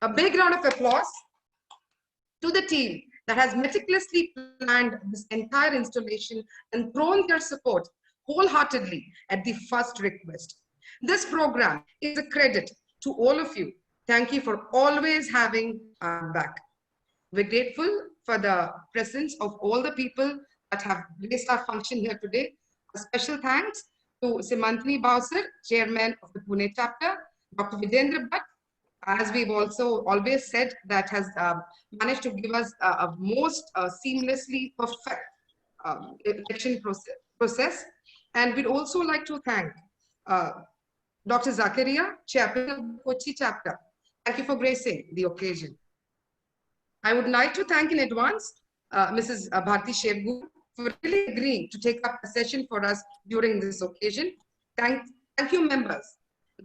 C: A big round of applause to the team that has meticulously planned this entire installation and thrown their support wholeheartedly at the first request. This program is a credit to all of you. Thank you for always having our back. We're grateful for the presence of all the people that have graced our function here today. A special thanks to Simantini Bausar, Chairman of the Pune chapter, Dr. Vijendra Bhatt, as we've also always said, that has managed to give us a most seamlessly perfect election process process. And we'd also like to thank Dr. Zakaria, chairman of the Kochi chapter. Thank you for gracing the occasion. I would like to thank in advance Mrs. Bharti Shevgu for really agreeing to take up a session for us during this occasion. Thank you, members,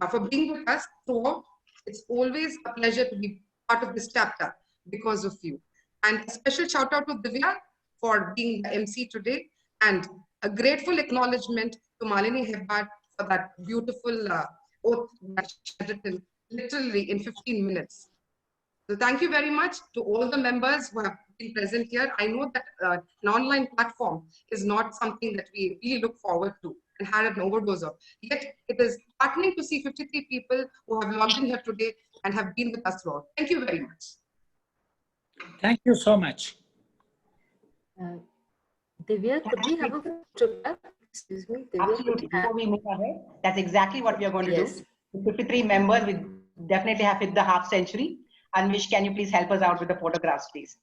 C: for being with us throughout. It's always a pleasure to be part of this chapter because of you. And a special shout out to Divya for being the MC today, and a grateful acknowledgement to Malini Hebbar for that beautiful oath that she had written literally in 15 minutes. So thank you very much to all the members who have been present here. I know that an online platform is not something that we really look forward to and had an overdose of. Yet it is heartening to see 53 people who have logged in here today and have been with us throughout. Thank you very much.
M: Thank you so much.
O: Divya, could we have a photograph? Excuse me. Divya,
A: Absolutely. Before we move ahead, that's exactly what we are going to do. The 53 members, we definitely have hit the half century. Anvish, can you please help us out with the photographs, please?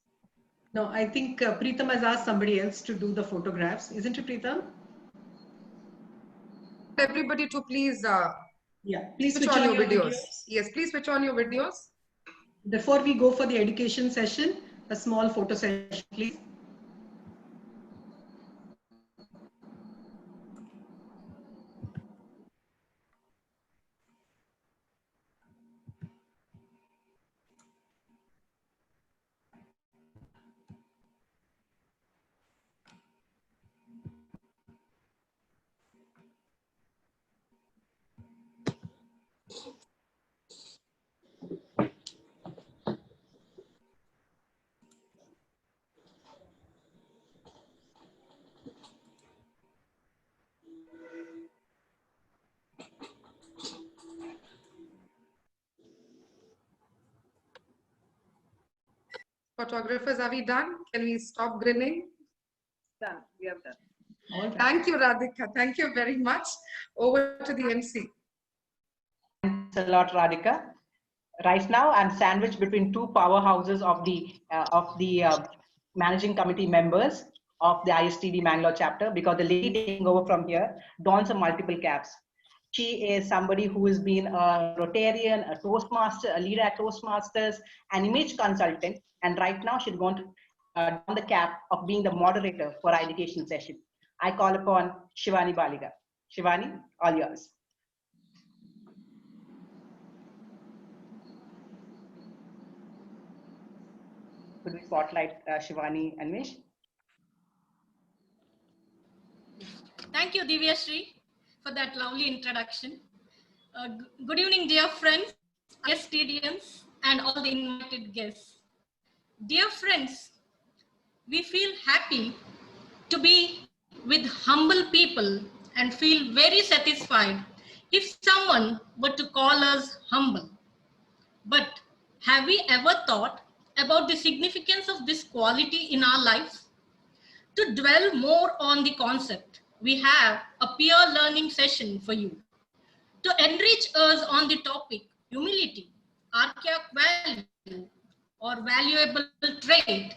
I: No, I think Preetham has asked somebody else to do the photographs. Isn't it, Preetham?
C: Everybody to please
I: please
C: switch on your videos. Yes, please switch on your videos.
I: Before we go for the education session, a small photo session, please.
C: Photographers, are we done? Can we stop grinning?
A: Done. We have done.
C: Thank you, Radhika. Thank you very much. Over to the MC.
A: Thanks a lot, Radhika. Right now, I'm sandwiched between two powerhouses of the managing committee members of the ISTD Mangalore chapter, because the lady taking over from here dons multiple caps. She is somebody who has been a Rotarian, a Toastmaster, a leader at Toastmasters, an image consultant, and right now she's going to don the cap of being the moderator for our education session. I call upon Shivani Baliga. Shivani, all yours. Could we spotlight Shivani and Mish?
K: Thank you, Divya Shri, for that lovely introduction. Good evening, dear friends, ISTDians, and all the invited guests. Dear friends, we feel happy to be with humble people and feel very satisfied if someone were to call us humble. But have we ever thought about the significance of this quality in our lives? To dwell more on the concept, we have a peer learning session for you. To enrich us on the topic humility, archaic value, or valuable trait,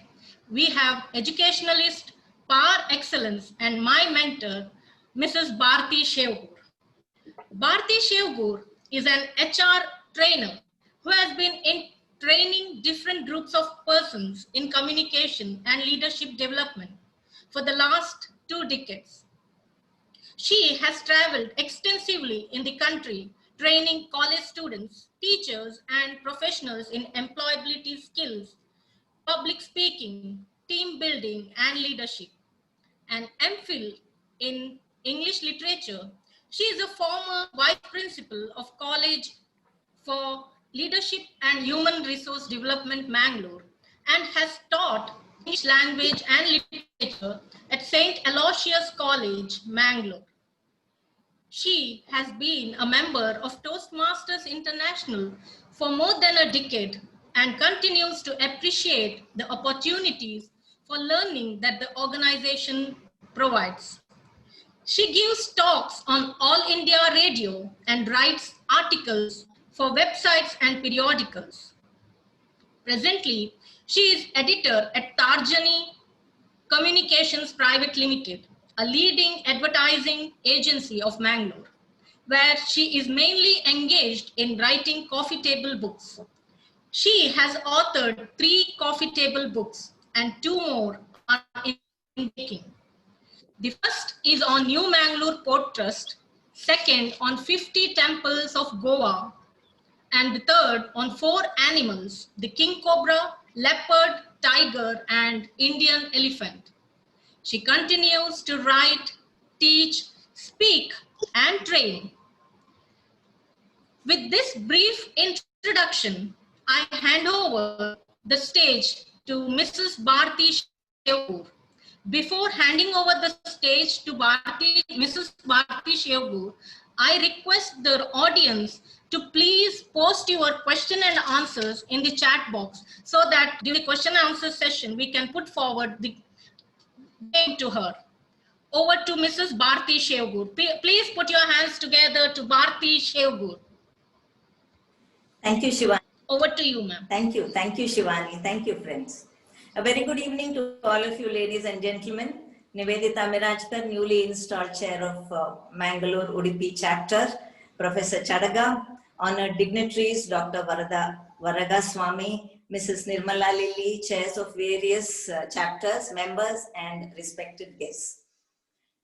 K: we have educationalist par excellence and my mentor, Mrs. Bharti Shevgur. Bharti Shevgur is an HR trainer who has been in training different groups of persons in communication and leadership development for the last 2 decades. She has traveled extensively in the country, training college students, teachers, and professionals in employability skills, public speaking, team building, and leadership. An MPhil in English literature, she is a former vice principal of College for Leadership and Human Resource Development, Mangalore, and has taught English language and literature at St. Aloysius College, Mangalore. She has been a member of Toastmasters International for more than a decade and continues to appreciate the opportunities for learning that the organization provides. She gives talks on All India Radio and writes articles for websites and periodicals. Presently, she is editor at Tarjani Communications Private Limited, a leading advertising agency of Mangalore, where she is mainly engaged in writing coffee table books. She has authored 3 coffee table books and 2 more are in making. The first is on New Mangalore Port Trust, second on 50 temples of Goa, and the third on 4 animals, the king cobra, leopard, tiger, and Indian elephant. She continues to write, teach, speak, and train. With this brief introduction, I hand over the stage to Mrs. Bharti Shevgur. Before handing over the stage to Mrs. Bharti Shevgur, I request the audience to please post your question and answers in the chat box so that during the question and answer session, we can put forward the game to her. Over to Mrs. Bharti Shevgur. Please put your hands together to Bharti Shevgur.
P: Thank you, Shivani.
K: Over to you, ma'am.
P: Thank you, Shivani. Thank you, friends. A very good evening to all of you, ladies and gentlemen. Nivedita Mirajkar, newly installed chair of Mangalore Udupi chapter, Professor Chadaga, honored dignitaries, Dr. Varagaswamy, Mrs. Nirmala Lilly, chairs of various chapters, members, and respected guests.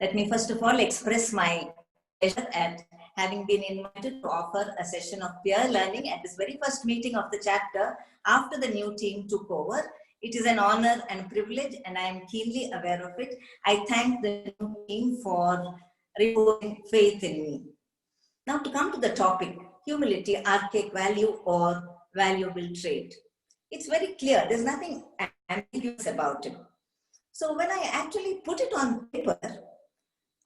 P: Let me first of all express my pleasure at having been invited to offer a session of peer learning at this very first meeting of the chapter after the new team took over. It is an honor and privilege, and I am keenly aware of it. I thank the new team for reposing faith in me. Now to come to the topic, humility, archaic value or valuable trait. It's very clear, there's nothing ambiguous about it. So when I actually put it on paper,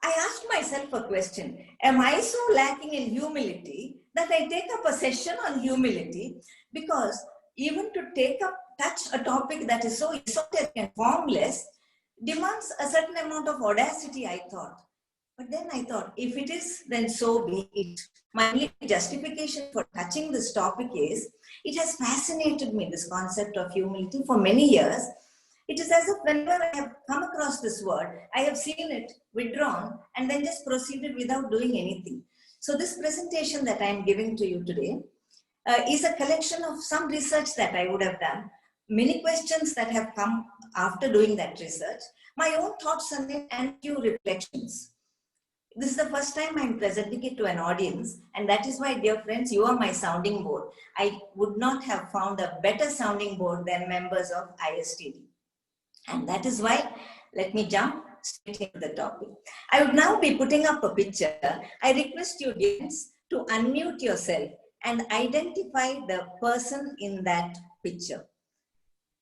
P: I asked myself a question. Am I so lacking in humility that I take up a session on humility? Because even to touch a topic that is so esoteric and formless demands a certain amount of audacity, I thought. But then I thought, if it is, then so be it. My only justification for touching this topic is, it has fascinated me, this concept of humility, for many years. It is as if whenever I have come across this word, I have seen it withdrawn and then just proceeded without doing anything. So this presentation that I am giving to you today is a collection of some research that I would have done, many questions that have come after doing that research, my own thoughts on it, and few reflections. This is the first time I'm presenting it to an audience, and that is why, dear friends, you are my sounding board. I would not have found a better sounding board than members of ISTD. And that is why, let me jump straight into the topic. I would now be putting up a picture. I request you, audience, to unmute yourself and identify the person in that picture.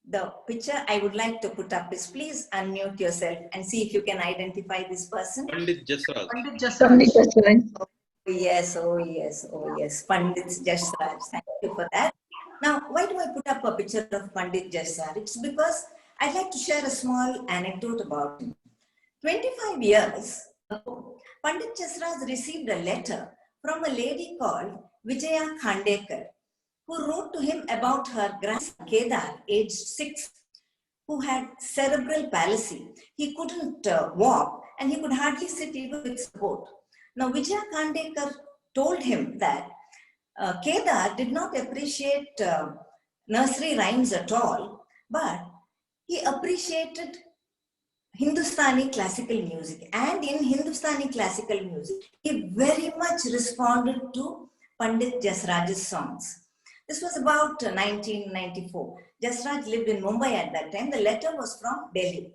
P: The picture I would like to put up is, please unmute yourself and see if you can identify this person.
D: Pandit Jasraj.
P: Pandit Jasraj. Oh yes, oh yes, oh yes. Pandit Jasraj. Thank you for that. Now, why do I put up a picture of Pandit Jasraj? It's because I'd like to share a small anecdote about him. 25 years ago, Pandit Jasraj received a letter from a lady called Vijaya Khandekar, who wrote to him about her grandson Kedar, aged 6, who had cerebral palsy. He couldn't walk and he could hardly sit even with support. Now, Vijaya Khandekar told him that Kedar did not appreciate nursery rhymes at all, but he appreciated Hindustani classical music. And in Hindustani classical music, he very much responded to Pandit Jasraj's songs. This was about 1994. Jasraj lived in Mumbai at that time. The letter was from Delhi.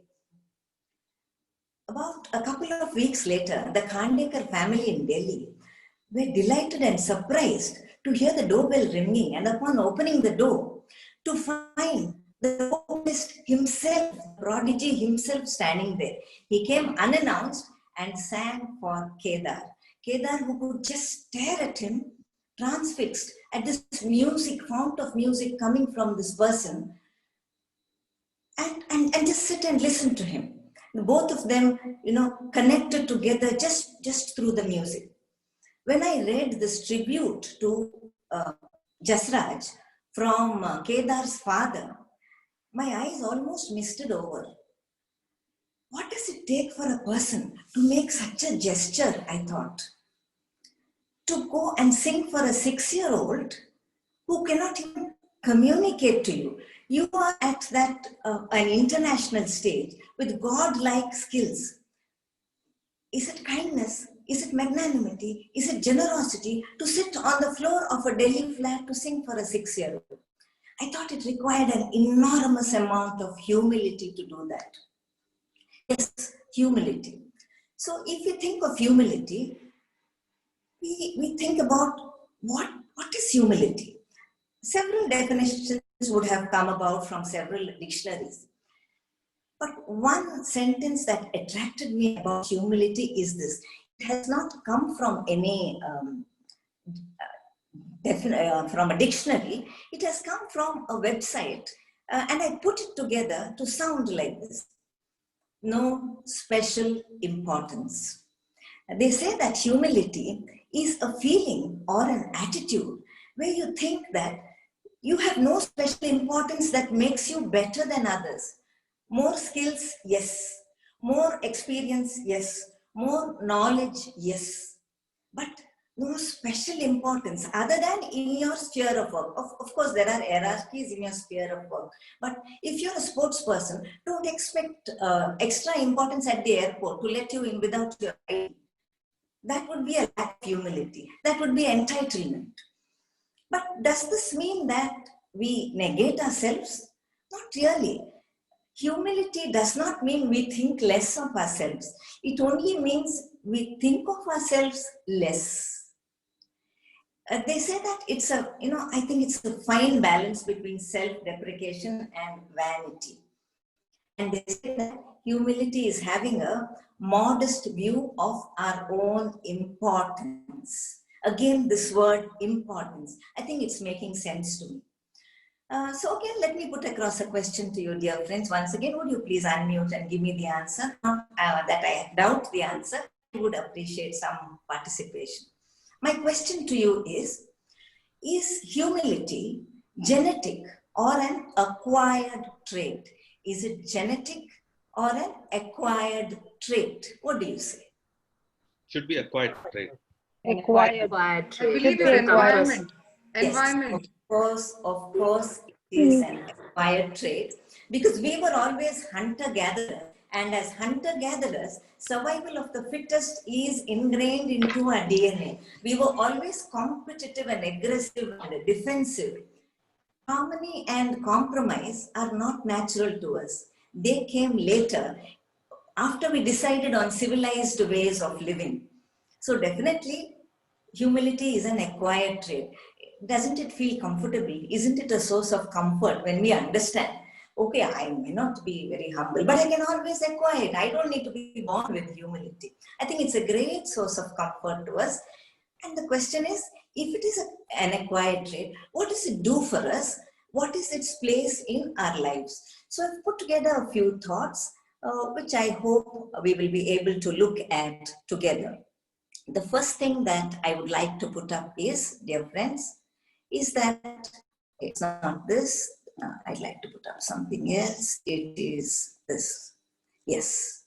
P: About a couple of weeks later, the Khandekar family in Delhi were delighted and surprised to hear the doorbell ringing, and upon opening the door, to find the vocalist himself, prodigy himself, standing there. He came unannounced and sang for Kedar. Kedar, who could just stare at him, transfixed at this music, fount of music coming from this person, and just sit and listen to him. Both of them, connected together just through the music. When I read this tribute to Jasraj from Kedar's father, my eyes almost misted over. What does it it take for a person to make such a gesture, I thought, to go and sing for a 6-year-old who cannot even communicate to you. You are at that an international stage with God-like skills. Is it kindness? Is it magnanimity? Is it generosity to sit on the floor of a Delhi flat to sing for a 6-year-old? I thought it required an enormous amount of humility to do that. Yes, humility. So if you think of humility, we think about what is humility? Several definitions would have come about from several dictionaries. But one sentence that attracted me about humility is this. It has not come from any from a dictionary. It has come from a website, and I put it together to sound like this. No special importance. They say that humility is a feeling or an attitude where you think that you have no special importance that makes you better than others. More skills, yes. More experience, yes. More knowledge, yes. But no special importance other than in your sphere of work. Of course, there are hierarchies in your sphere of work. But if you're a sports person, don't expect extra importance at the airport to let you in without your ID. That would be a lack of humility. That would be entitlement. But does this mean that we negate ourselves? Not really. Humility does not mean we think less of ourselves. It only means we think of ourselves less. They say that it's a, I think it's a fine balance between self-deprecation and vanity. And they say that humility is having a modest view of our own importance. Again, this word importance, I think it's making sense to me. So again, let me put across a question to you, dear friends. Once again, would you please unmute and give me the answer? Not that I doubt the answer, I would appreciate some participation. My question to you is humility genetic or an acquired trait? Is it genetic or an acquired trait? What do you say?
D: Should be acquired trait.
O: Acquired.
C: I believe your environment.
P: Yes, of course, it is an acquired trait because we were always hunter-gatherers, and as hunter-gatherers, survival of the fittest is ingrained into our DNA. We were always competitive and aggressive and defensive. Harmony and compromise are not natural to us. They came later after we decided on civilized ways of living. So definitely, humility is an acquired trait. Doesn't it feel comfortable? Isn't it a source of comfort when we understand, okay, I may not be very humble, but I can always acquire it. I don't need to be born with humility. I think it's a great source of comfort to us. And the question is, if it is an acquired trait, what does it do for us? What is its place in our lives? So I've put together a few thoughts, which I hope we will be able to look at together. The first thing that I would like to put up is, dear friends, is that it's not this. I'd like to put up something else. It is this. Yes.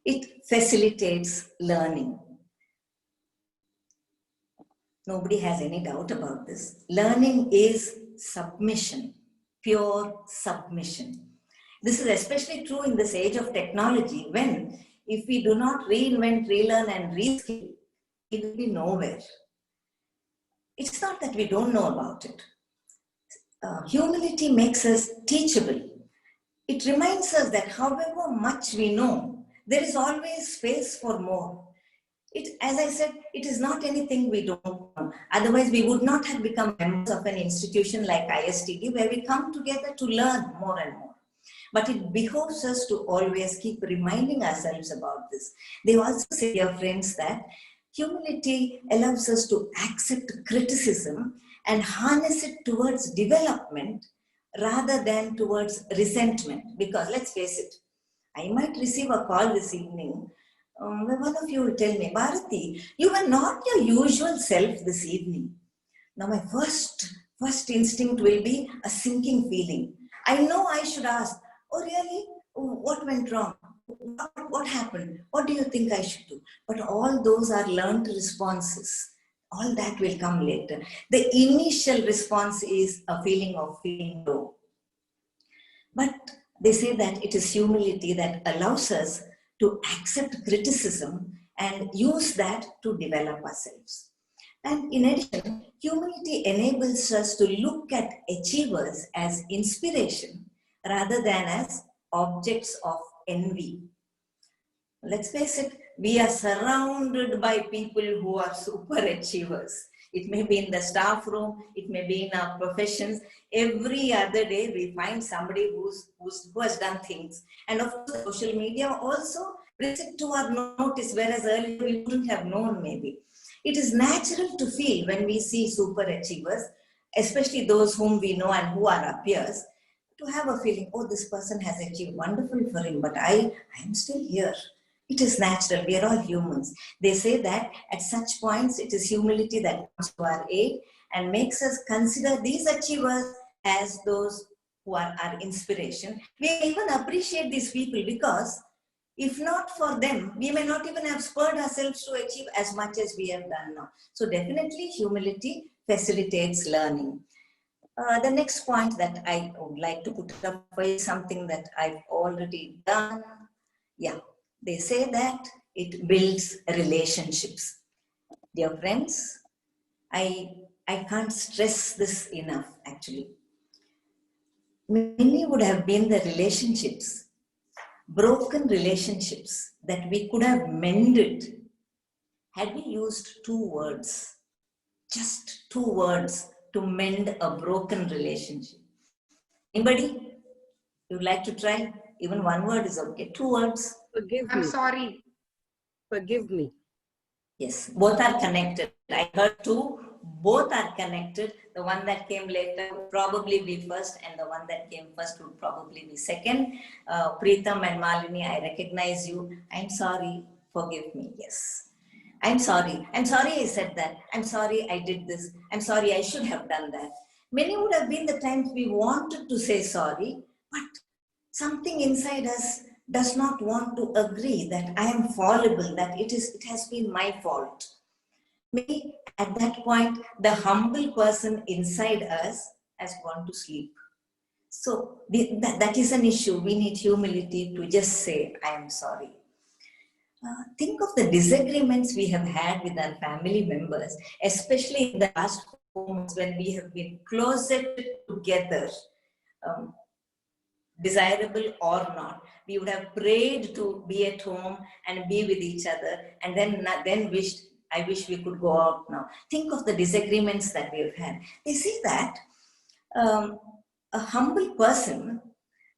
P: It facilitates learning. Nobody has any doubt about this. Learning is submission, pure submission. This is especially true in this age of technology when if we do not reinvent, relearn and reskill, it will be nowhere. It's not that we don't know about it. Humility makes us teachable. It reminds us that however much we know, there is always space for more. As I said, it is not anything we don't know. Otherwise, we would not have become members of an institution like ISTD where we come together to learn more and more. But it behoves us to always keep reminding ourselves about this. They also say, dear friends, that humility allows us to accept criticism and harness it towards development rather than towards resentment. Because let's face it, I might receive a call this evening where one of you will tell me, Bharati, you were not your usual self this evening. Now my first instinct will be a sinking feeling. I know I should ask, oh really? What went wrong? what happened? What do you think I should do? But all those are learned responses. All that will come later. The initial response is a feeling of feeling low. But they say that it is humility that allows us to accept criticism and use that to develop ourselves. And in addition, humility enables us to look at achievers as inspiration rather than as objects of envy. Let's face it, we are surrounded by people who are super achievers. It may be in the staff room, it may be in our professions. Every other day we find somebody who has done things. And of course, social media also brings it to our notice, whereas earlier we wouldn't have known maybe. It is natural to feel when we see super achievers, especially those whom we know and who are our peers, to have a feeling, oh, this person has achieved, wonderful for him, but I am still here. It is natural, we are all humans. They say that at such points, it is humility that comes to our aid and makes us consider these achievers as those who are our inspiration. We even appreciate these people because if not for them, we may not even have spurred ourselves to achieve as much as we have done now. So definitely humility facilitates learning. The next point that I would like to put up is something that I've already done. Yeah, they say that it builds relationships. Dear friends, I can't stress this enough actually. Many would have been the relationships, broken relationships that we could have mended had we used 2 words, just 2 words to mend a broken relationship. Anybody? You'd like to try? Even 1 word is okay. 2 words.
O: Forgive me.
C: I'm sorry.
O: Forgive me.
P: Yes, both are connected. I heard 2. Both are connected. The one that came later would probably be first, and the one that came first would probably be second. Preetham and Malini, I recognize you. I'm sorry. Forgive me. Yes. I'm sorry. I'm sorry I said that. I'm sorry I did this. I'm sorry I should have done that. Many would have been the times we wanted to say sorry, but something inside us does not want to agree that I am fallible, that it has been my fault. Maybe at that point, the humble person inside us has gone to sleep. So that is an issue. We need humility to just say, I am sorry. Think of the disagreements we have had with our family members, especially in the last moments when we have been closeted together, desirable or not. We would have prayed to be at home and be with each other, and then wished, I wish we could go out now. Think of the disagreements that we have had. They say that a humble person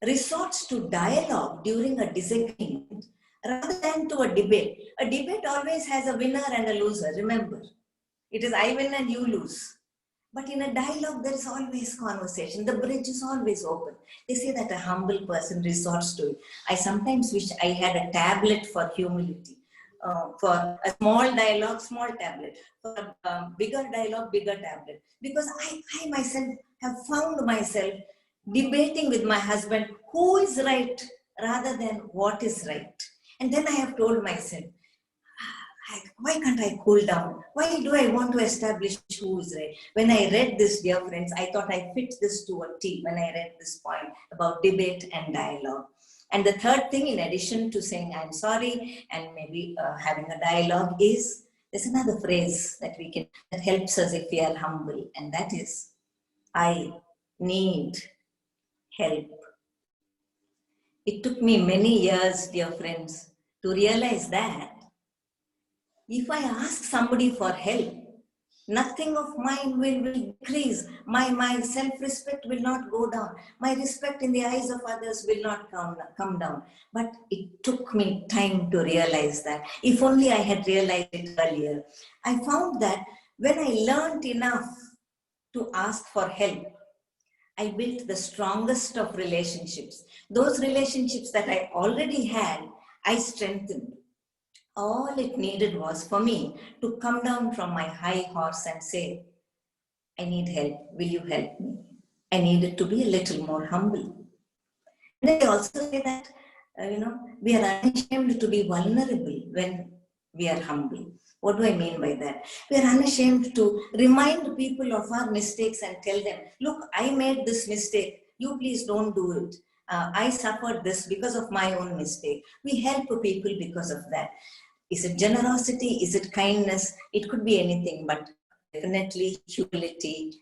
P: resorts to dialogue during a disagreement rather than to a debate. A debate always has a winner and a loser, remember. It is I win and you lose. But in a dialogue, there is always conversation. The bridge is always open. They say that a humble person resorts to it. I sometimes wish I had a tablet for humility. For a small dialogue, small tablet. For bigger dialogue, bigger tablet. Because I myself have found myself debating with my husband who is right rather than what is right. And then I have told myself, why can't I cool down? Why do I want to establish who is right? When I read this, dear friends, I thought I fit this to a T when I read this point about debate and dialogue. And the third thing, in addition to saying I'm sorry and maybe having a dialogue, is there's another phrase that helps us if we are humble, and that is, I need help. It took me many years, dear friends, to realize that if I ask somebody for help, nothing of mine will decrease. My self-respect will not go down. My respect in the eyes of others will not come down. But it took me time to realize that. If only I had realized it earlier. I found that when I learned enough to ask for help, I built the strongest of relationships. Those relationships that I already had, I strengthened. All it needed was for me to come down from my high horse and say, I need help. Will you help me? I needed to be a little more humble. And I also say that we are unashamed to be vulnerable when we are humble. What do I mean by that? We are unashamed to remind people of our mistakes and tell them, look, I made this mistake. You please don't do it. I suffered this because of my own mistake. We help people because of that. Is it generosity? Is it kindness? It could be anything, but definitely humility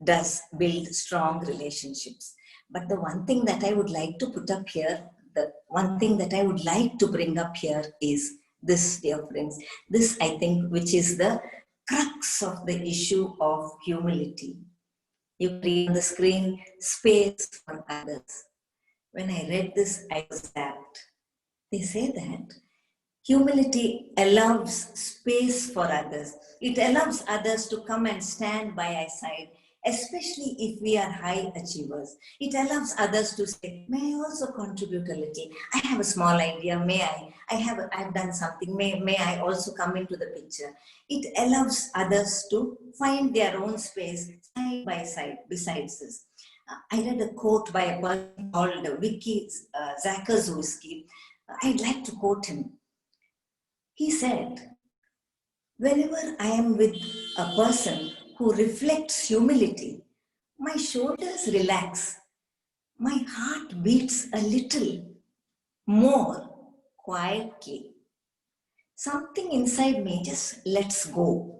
P: does build strong relationships. But the one thing that I would like to put up here, the one thing that I would like to bring up here is this, dear friends. This, I think, which is the crux of the issue of humility. You read on the screen, space for others. When I read this, I was stabbed. They say that humility allows space for others. It allows others to come and stand by our side, especially if we are high achievers. It allows others to say, may I also contribute a little? I have a small idea, may I? I've done something, may I also come into the picture? It allows others to find their own space side by side besides us. I read a quote by a person called Vicky Zakrzewski. I'd like to quote him. He said, whenever I am with a person who reflects humility, my shoulders relax, my heart beats a little more quietly. Something inside me just lets go.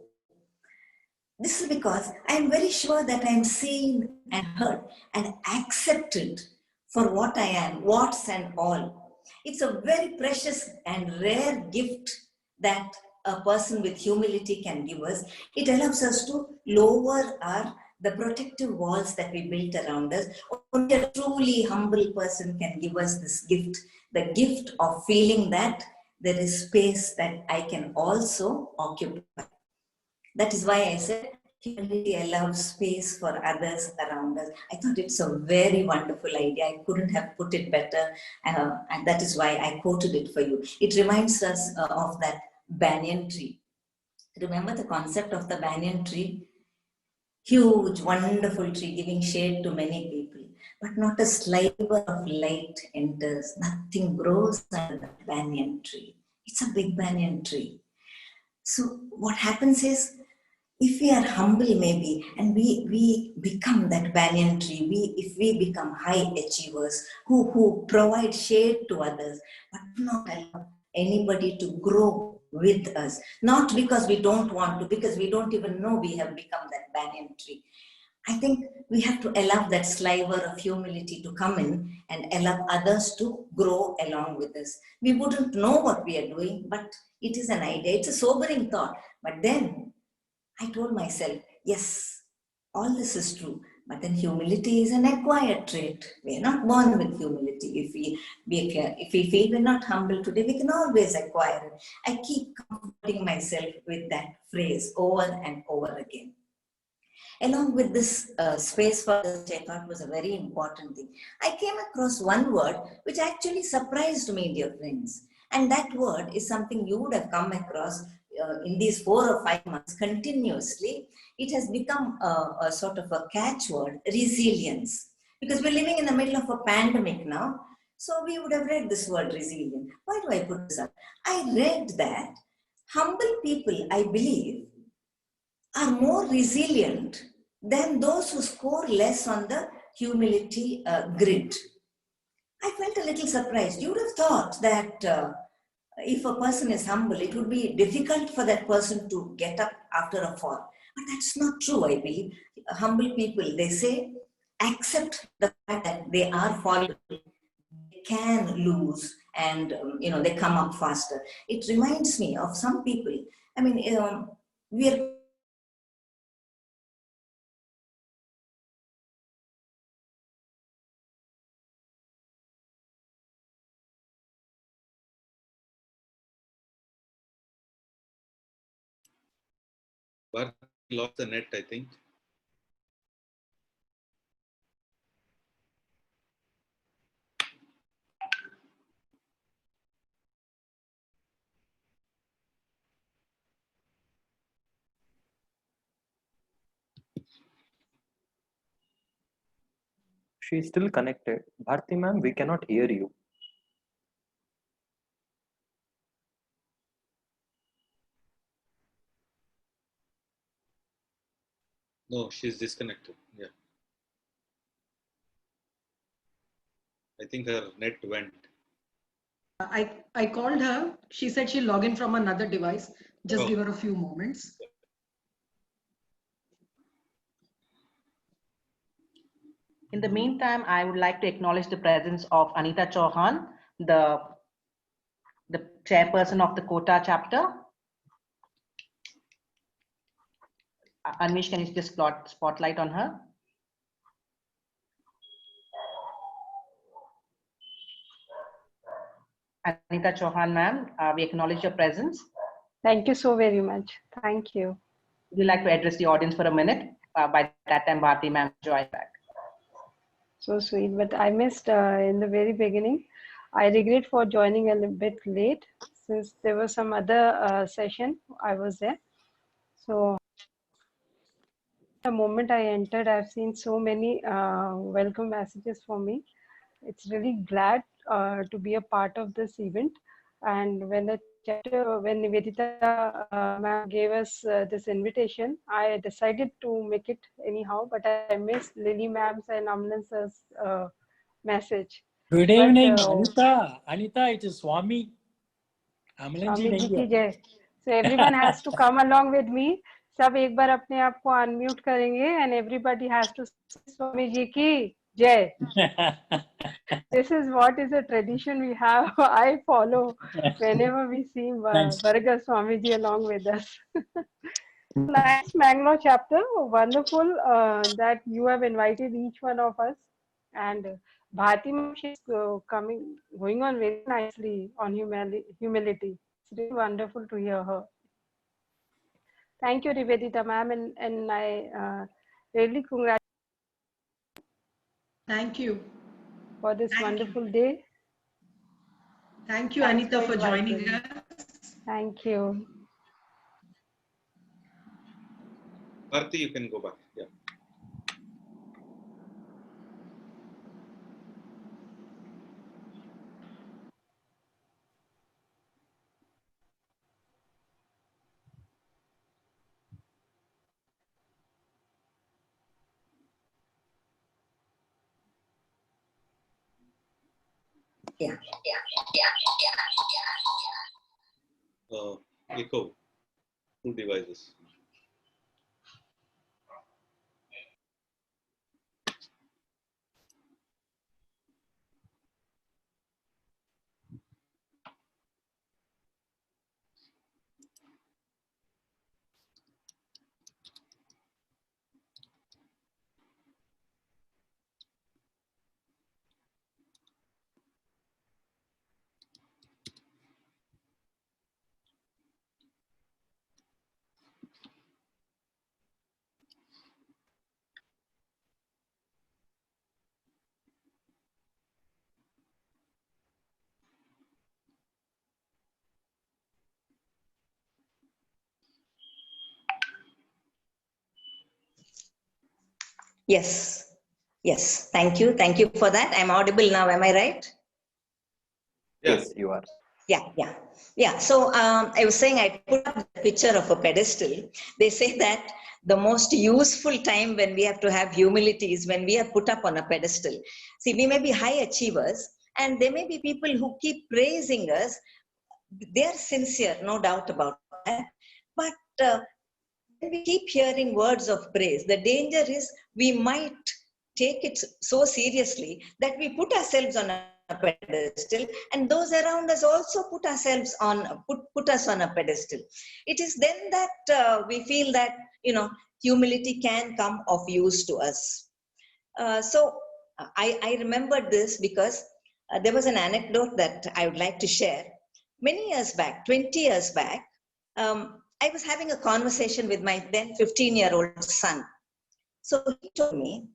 P: This is because I am very sure that I am seen and heard and accepted for what I am, warts and all. It's a very precious and rare gift that a person with humility can give us. It allows us to lower the protective walls that we built around us. Only a truly humble person can give us this gift, the gift of feeling that there is space that I can also occupy. That is why I said humility allows space for others around us. I thought it's a very wonderful idea. I couldn't have put it better, and that is why I quoted it for you. It reminds us of that banyan tree. Remember the concept of the banyan tree? Huge, wonderful tree giving shade to many people, but not a sliver of light enters. Nothing grows under the banyan tree. It's a big banyan tree. So what happens is, if we are humble maybe, and we become that banyan tree, if we become high achievers who provide shade to others, but not allow anybody to grow with us, not because we don't want to, because we don't even know we have become that banyan tree. I think we have to allow that sliver of humility to come in and allow others to grow along with us. We wouldn't know what we are doing, but it is an idea. It's a sobering thought. But then I told myself, yes, all this is true. But then humility is an acquired trait. We are not born with humility. If we feel we're not humble today, we can always acquire it. I keep comforting myself with that phrase over and over again. Along with this space for others, I thought was a very important thing. I came across one word which actually surprised me, dear friends. And that word is something you would have come across in these 4 or 5 months continuously. It has become a sort of a catchword, resilience. Because we're living in the middle of a pandemic now. So we would have read this word resilient. Why do I put this up? I read that humble people, I believe, are more resilient than those who score less on the humility grid. I felt a little surprised. You would have thought that if a person is humble, it would be difficult for that person to get up after a fall. But that's not true, I believe. Humble people, they say, accept the fact that they are fallible, they can lose, and they come up faster. It reminds me of some people. I mean, we are
D: Bharti lost the net, I think.
B: She is still connected. Bharti ma'am, we cannot hear you.
D: No, she's disconnected. Yeah. I think her net went.
I: I called her. She said she'll log in from another device. Just
D: Oh.
I: give her a few moments.
A: In the meantime, I would like to acknowledge the presence of Anita Chauhan, the chairperson of the Kota chapter. Anmish, can you just spotlight on her? Anita Chauhan, ma'am, we acknowledge your presence.
Q: Thank you so very much. Thank you.
A: Would you like to address the audience for a minute? By that time, Bharti ma'am joined back.
Q: So sweet, but I missed in the very beginning. I regret for joining a little bit late since there was some other session. I was there. So the moment I entered, I've seen so many welcome messages for me. It's really glad to be a part of this event. And when the chapter, when Nivedita ma'am gave us this invitation, I decided to make it anyhow, but I missed Lily ma'am's and Amnan's message.
M: Good evening, Anita. Anita, it is Swami.
Q: Swami ji ki jai. So everyone has to come along with me. सब एक बार अपने आप को unmute करेंगे and everybody has to say Swami ji ki jai. This is what is a tradition we have. I follow whenever we see Varga Swamiji along with us. Nice Mangalore chapter. Wonderful that you have invited each one of us. And Bharti, she's going on very nicely on humility. It's really wonderful to hear her. Thank you, Nivedita ma'am, and I really congratulate.
I: Thank you
Q: For this wonderful day.
I: Thank you,
Q: Thanks
I: Anita, for joining
Q: inviting.
I: us.
Q: Thank you.
D: Bharti, you can go back. Yeah.
P: Yeah.
D: Echo. 2 devices.
P: Yes. Yes. Thank you. Thank you for that. I'm audible now. Am I right?
B: Yes, you are.
P: Yeah. So I was saying I put up the picture of a pedestal. They say that the most useful time when we have to have humility is when we are put up on a pedestal. See, we may be high achievers and there may be people who keep praising us. They are sincere, no doubt about that. But when we keep hearing words of praise, the danger is we might take it so seriously that we put ourselves on a pedestal and those around us also put us on a pedestal. It is then that we feel that, humility can come of use to us. So I remembered this because there was an anecdote that I would like to share. Many years back, 20 years back, I was having a conversation with my then 15-year-old son. So he told me,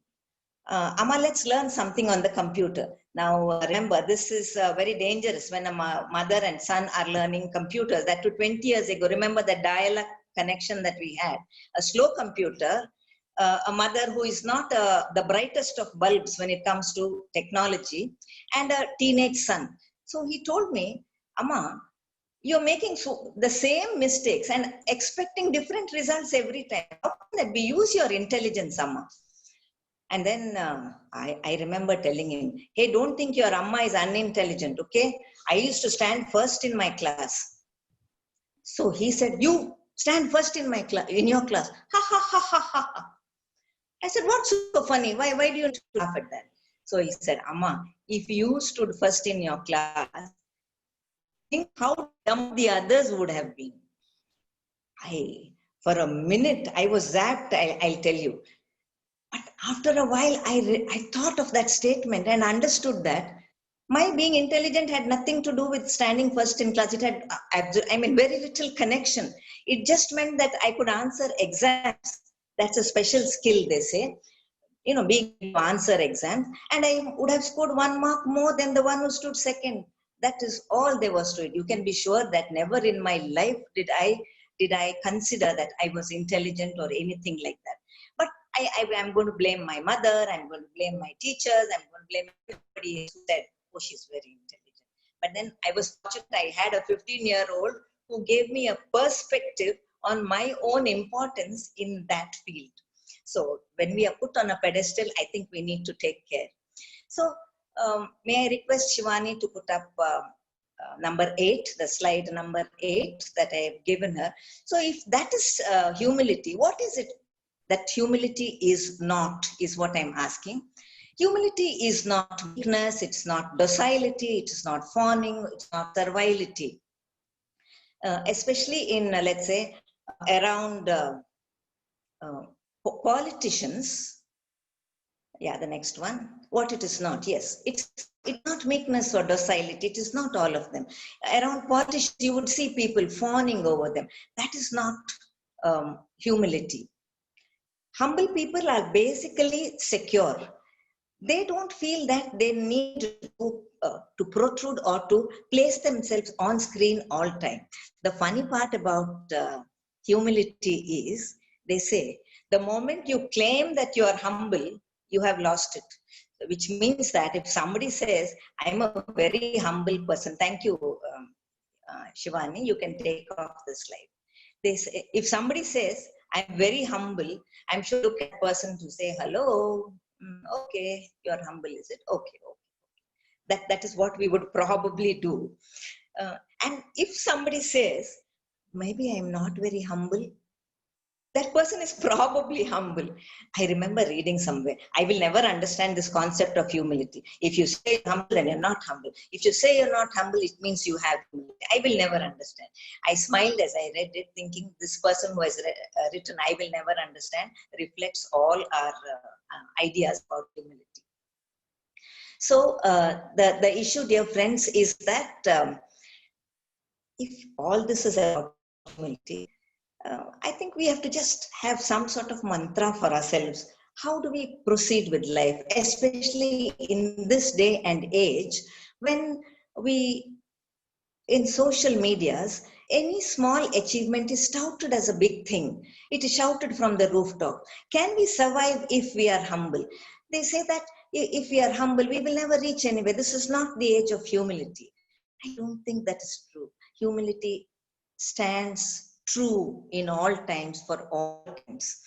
P: Amma, let's learn something on the computer. Now, remember, this is very dangerous when a mother and son are learning computers. That to 20 years ago, remember the dial-up connection that we had. A slow computer, a mother who is not the brightest of bulbs when it comes to technology, and a teenage son. So he told me, Amma, you're making the same mistakes and expecting different results every time. How can that be? Use your intelligence, Amma. And then I remember telling him, hey, don't think your Amma is unintelligent, okay? I used to stand first in my class. So he said, you stand first in your class. Ha, ha, ha, ha, ha, ha. I said, what's so funny? Why do you laugh at that? So he said, Amma, if you stood first in your class, think how dumb the others would have been. For a minute, I was zapped, I'll tell you. But after a while, I thought of that statement and understood that my being intelligent had nothing to do with standing first in class. It had, very little connection. It just meant that I could answer exams. That's a special skill, they say. Being able to answer exams. And I would have scored 1 mark more than the one who stood second. That is all there was to it. You can be sure that never in my life did I consider that I was intelligent or anything like that. But I'm going to blame my mother, I'm going to blame my teachers, I'm going to blame everybody who said, oh, she's very intelligent. But then I was fortunate, I had a 15-year-old who gave me a perspective on my own importance in that field. So when we are put on a pedestal, I think we need to take care. So may I request Shivani to put up number 8, the slide number 8 that I have given her. So if that is humility, what is it that humility is not, is what I'm asking. Humility is not weakness, it's not docility, it is not fawning, it's not servility. Especially in, let's say, around politicians. Yeah, the next one. What it is not, yes. It's not meekness or docility, it is not all of them. Around politicians, you would see people fawning over them. That is not humility. Humble people are basically secure. They don't feel that they need to protrude or to place themselves on screen all time. The funny part about humility is, they say, the moment you claim that you are humble, you have lost it. Which means that if somebody says, I'm a very humble person, thank you, Shivani, you can take off the slide. They say, if somebody says, I'm very humble, I'm sure look at a person to say, hello, okay, you're humble, is it? Okay. That is what we would probably do. And if somebody says, maybe I'm not very humble, that person is probably humble. I remember reading somewhere, I will never understand this concept of humility. If you say you're humble, then you're not humble. If you say you're not humble, it means you have humility. I will never understand. I smiled as I read it, thinking this person who has written, I will never understand, reflects all our ideas about humility. So the issue, dear friends, is that if all this is about humility, I think we have to just have some sort of mantra for ourselves. How do we proceed with life, especially in this day and age when in social medias, any small achievement is touted as a big thing. It is shouted from the rooftop. Can we survive if we are humble? They say that if we are humble, we will never reach anywhere. This is not the age of humility. I don't think that is true. Humility stands true in all times, for all times.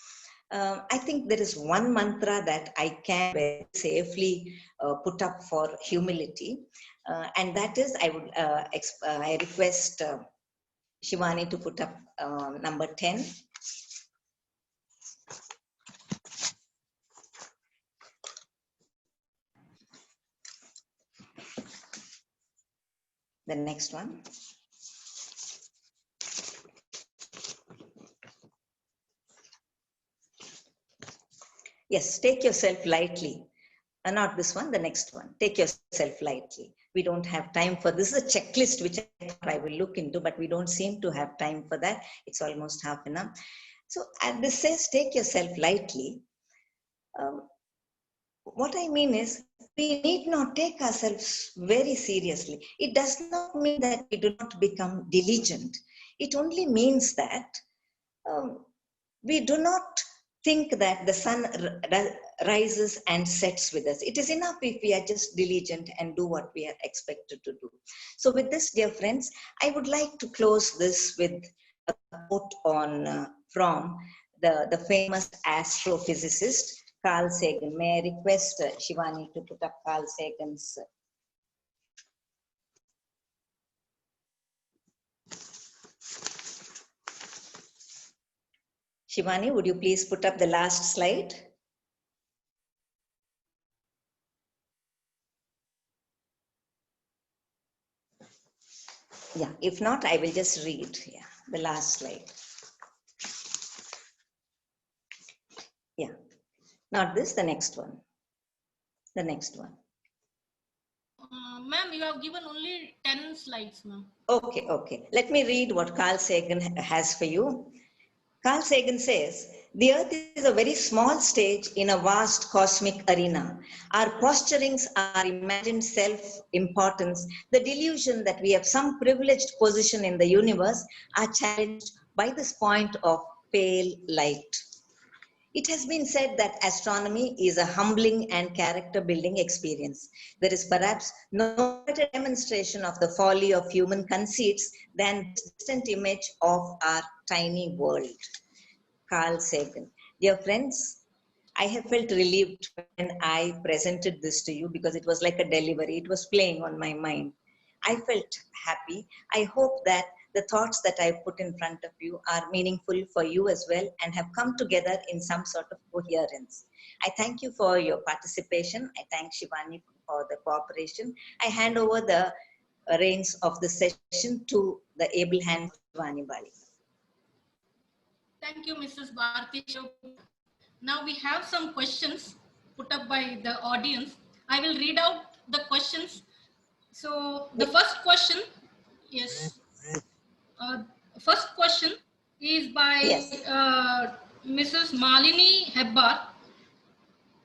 P: I think there is one mantra that I can very safely put up for humility, and that is, I request Shivani to put up number 10. The next one. Yes, take yourself lightly. Not this one, the next one. Take yourself lightly. We don't have time for this. Is a checklist which I will look into, but we don't seem to have time for that. It's almost half an hour. So this says, take yourself lightly. What I mean is, we need not take ourselves very seriously. It does not mean that we do not become diligent. It only means that we do not think that the sun rises and sets with us. It is enough if we are just diligent and do what we are expected to do. So with this, dear friends, I would like to close this with a quote on from the famous astrophysicist Carl Sagan. May I request Shivani to put up Carl Sagan's Shivani, would you please put up the last slide? Yeah, if not, I will just read the last slide. Yeah, not this, the next one. The next one.
K: Ma'am, you have given only 10 slides, ma'am.
P: Okay. Let me read what Carl Sagan has for you. Carl Sagan says, the earth is a very small stage in a vast cosmic arena. Our posturings, our imagined self-importance, the delusion that we have some privileged position in the universe are challenged by this point of pale light. It has been said that astronomy is a humbling and character-building experience. There is perhaps no better demonstration of the folly of human conceits than this distant image of our tiny world. Carl Sagan. Dear friends, I have felt relieved when I presented this to you because it was like a delivery. It was playing on my mind. I felt happy. I hope that the thoughts that I put in front of you are meaningful for you as well and have come together in some sort of coherence. I thank you for your participation. I thank Shivani for the cooperation. I hand over the reins of the session to the able hand Shivani Bali.
K: Thank you, Mrs. Bharati. Now we have some questions put up by the audience. I will read out the questions. So the first question, yes. First question is by Mrs. Malini Hebbar.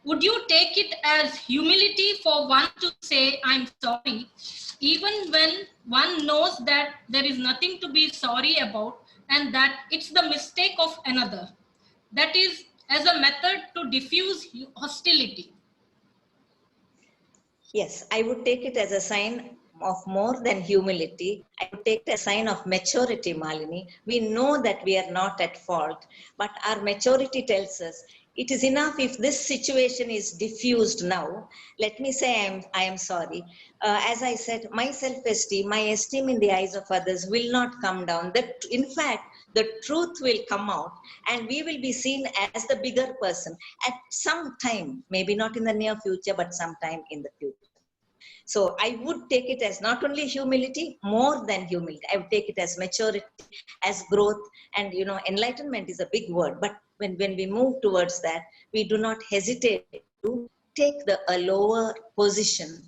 K: Would you take it as humility for one to say, I'm sorry, even when one knows that there is nothing to be sorry about and that it's the mistake of another? That is as a method to diffuse hostility.
P: Yes, I would take it as a sign of more than humility. I would take it as a sign of maturity, Malini. We know that we are not at fault, but our maturity tells us it is enough if this situation is diffused now. Let me say I am sorry. As I said, my self-esteem, my esteem in the eyes of others will not come down. That, in fact, the truth will come out and we will be seen as the bigger person at some time, maybe not in the near future, but sometime in the future. So I would take it as not only humility, more than humility. I would take it as maturity, as growth, and enlightenment is a big word. But when we move towards that, we do not hesitate to take a lower position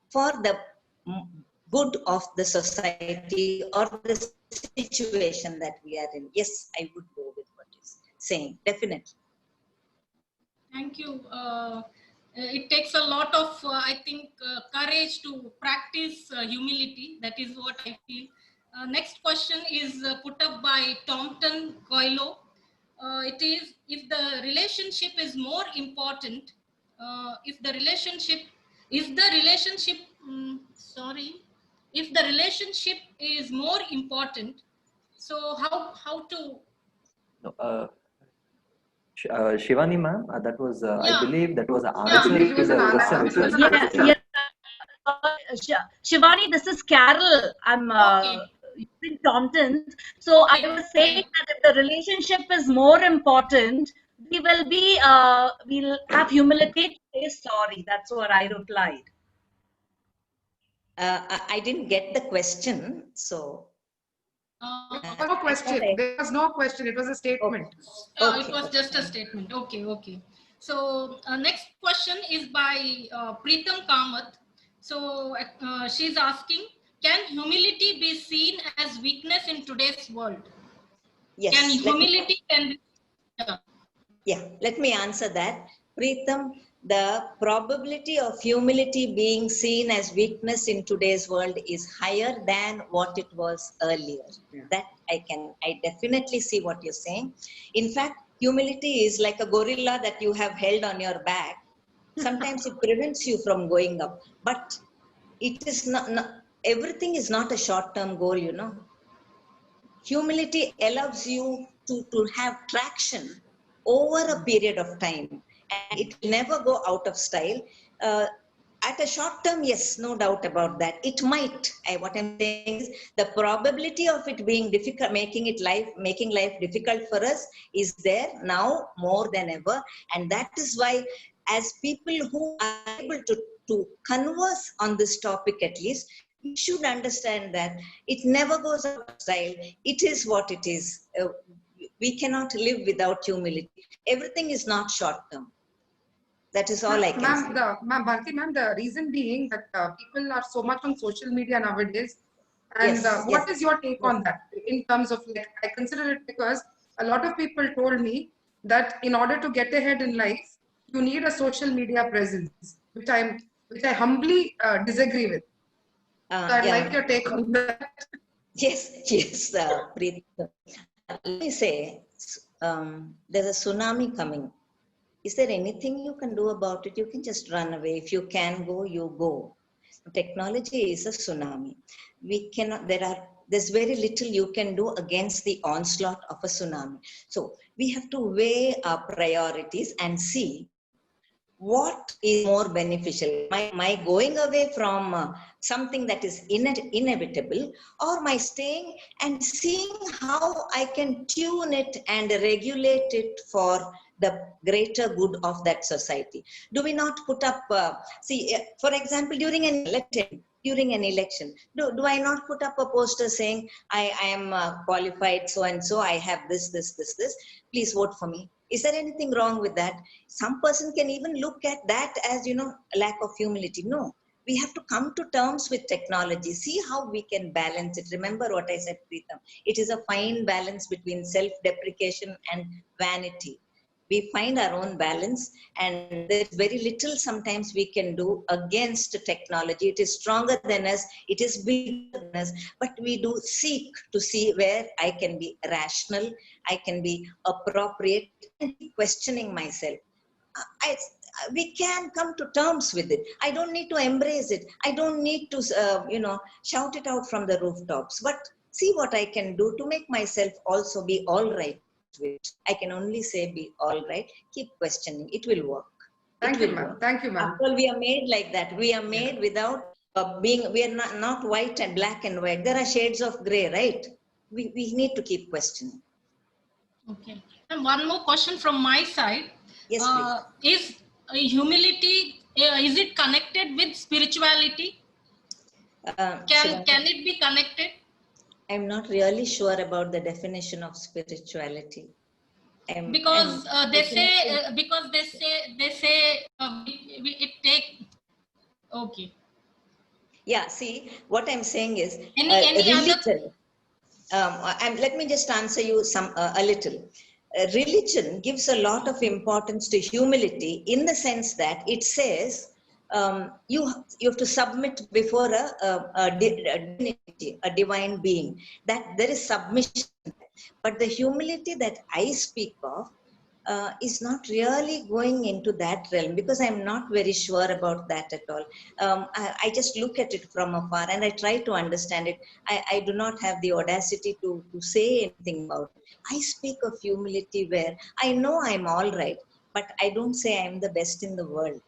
P: for the good of the society or the situation that we are in. Yes, I would go with what you're saying, definitely.
K: Thank you. It takes a lot of, I think, courage to practice humility. That is what I feel. Next question is put up by Tompton Coilo. It is, if the relationship is more important, if the relationship is more important, so how to?
B: Shivani ma'am, that was, I believe that was
K: Yeah.
B: answering to the question which was posted.
R: Shivani, this is Carol. I'm using Taunton. So I was saying that if the relationship is more important, we will be, we'll have humility to say sorry. That's what I replied.
P: I didn't get the question, so.
C: No question. There was no question. It was a statement.
K: It was just a statement. Okay. So next question is by Preetam Kamath. So she's asking, can humility be seen as weakness in today's world?
P: Yes.
K: Can humility
P: let me answer that. Preetam, the probability of humility being seen as weakness in today's world is higher than what it was earlier. That I definitely see what you're saying. In fact, Humility is like a gorilla that you have held on your back. Sometimes it prevents you from going up, but it is not everything is not a short-term goal, you know. Humility allows you to have traction over a period of time, and it will never go out of style. At a short term, yes, no doubt about that. It might. What I'm saying is the probability of it being difficult, making life difficult for us is there now more than ever, and that is why, as people who are able to converse on this topic, at least, we should understand that it never goes out of style. It is what it is. We cannot live without humility. Everything is not short term. That is all I can say.
C: Ma'am, Bharti ma'am, the reason being that people are so much on social media nowadays. And what is your take on that in terms of, like, I consider it because a lot of people told me that in order to get ahead in life, you need a social media presence, which I humbly disagree with. So I'd like your take on that.
P: Yes, Preet. Let me say, there's a tsunami coming. Is there anything you can do about it? You can just run away. If you can go, you go. Technology is a tsunami. We cannot, there's very little you can do against the onslaught of a tsunami. So we have to weigh our priorities and see what is more beneficial. My going away from something that is inevitable, or my staying and seeing how I can tune it and regulate it for the greater good of that society. Do we not put up, for example, during an election, do I not put up a poster saying, I am qualified so-and-so, I have this, please vote for me. Is there anything wrong with that? Some person can even look at that as, lack of humility. No, we have to come to terms with technology, see how we can balance it. Remember what I said, Preetham. It is a fine balance between self-deprecation and vanity. We find our own balance, and there's very little sometimes we can do against technology. It is stronger than us, it is bigger than us, but we do seek to see where I can be rational, I can be appropriate, and questioning myself. We can come to terms with it. I don't need to embrace it. I don't need to, shout it out from the rooftops, but see what I can do to make myself also be all right. I can only say be all right. Keep questioning. It will work.
C: Thank you, ma'am. Thank you, ma'am.
P: Well, we are made like that. We are made without we are not white and black and white. There are shades of gray, right? We need to keep questioning.
K: Okay. And one more question from my side.
P: Yes, please.
K: Is humility, is it connected with spirituality? Can it be connected?
P: I'm not really sure about the definition of spirituality.
K: Because they say it take. Okay.
P: Yeah. See, what I'm saying is
K: any
P: religion. Let me just answer you a little. Religion gives a lot of importance to humility in the sense that it says you have to submit before a divinity, a divine being. That there is submission. But the humility that I speak of is not really going into that realm, because I'm not very sure about that at all. I just look at it from afar and I try to understand it. I do not have the audacity to say anything about it. I speak of humility where I know I'm all right, but I don't say I'm the best in the world.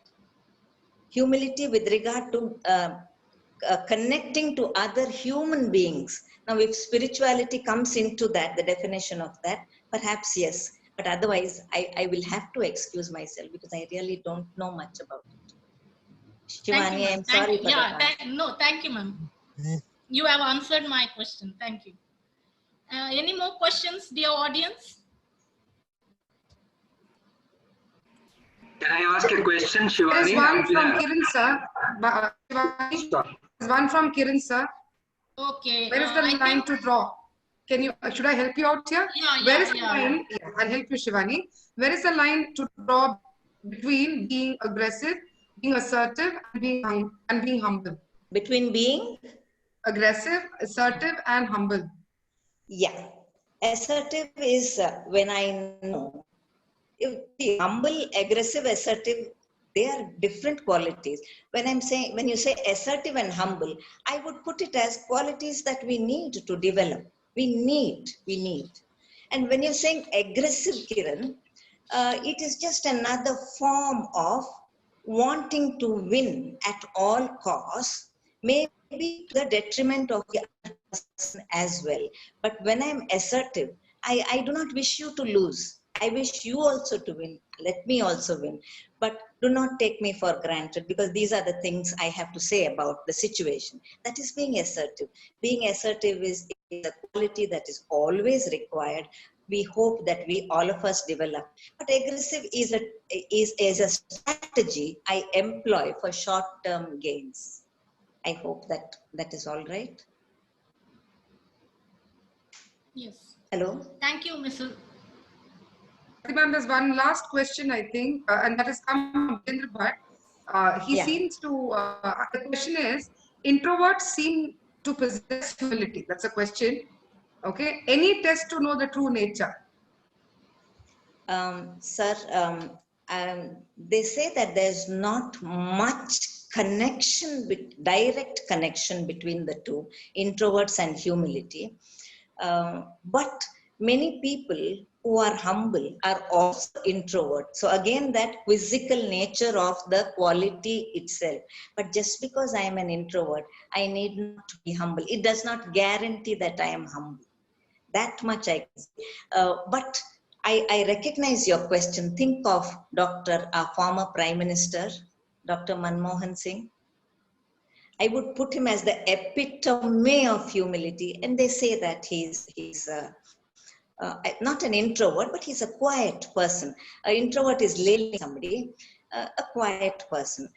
P: Humility with regard to connecting to other human beings. Now, if spirituality comes into that, the definition of that, perhaps yes. But otherwise, I will have to excuse myself because I really don't know much about it. Shivani, I'm sorry for that.
K: Thank you, ma'am. You have answered my question. Thank you. Any more questions, dear audience?
S: Can I ask a question, Shivani?
C: There's one from Kiran, sir. There's one from Kiran, sir.
K: Okay.
C: Where is the line to draw? Can you? Should I help you out here? Where is the line? Yeah, I'll help you, Shivani. Where is the line to draw between being aggressive, being assertive, and being humble?
P: Between being
C: aggressive, assertive, and humble.
P: Yeah. Assertive is when I know Humble, aggressive, assertive, they are different qualities. When you say assertive and humble, I would put it as qualities that we need to develop. We need. And when you're saying aggressive, Kiran, it is just another form of wanting to win at all costs, maybe to the detriment of the other person as well. But when I'm assertive, I do not wish you to lose. I wish you also to win. Let me also win. But do not take me for granted, because these are the things I have to say about the situation. That is being assertive. Being assertive is a quality that is always required. We hope that all of us develop. But aggressive is a strategy I employ for short-term gains. I hope that is all right.
K: Yes.
P: Hello.
K: Thank you, Mrs.
C: Ma'am, there's one last question, I think, and that has come from Jindra Bhatt. He seems to, the question is, introverts seem to possess humility. That's a question. Okay. Any test to know the true nature?
P: Sir, they say that there's not much direct connection between the two, introverts and humility. But many people who are humble are also introvert. So again, that quizzical nature of the quality itself. But just because I am an introvert, I need not to be humble. It does not guarantee that I am humble. That much I can say. But I recognize your question. Think of our former Prime Minister, Dr. Manmohan Singh. I would put him as the epitome of humility. And they say that he's not an introvert, but he's a quiet person. An introvert is labeling somebody, a quiet person.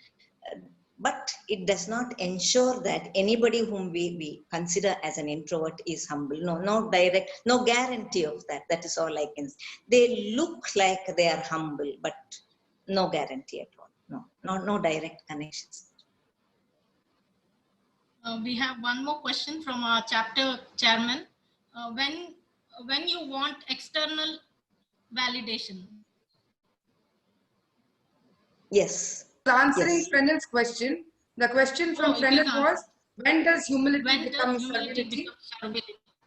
P: But it does not ensure that anybody whom we consider as an introvert is humble. No guarantee of that. That is all I can say. They look like they are humble, but no guarantee at all. No direct connections.
K: We have one more question from our chapter chairman. When you want external validation?
P: Yes.
C: Answering Frenel's question, the question from Frenel was, when does humility become servility?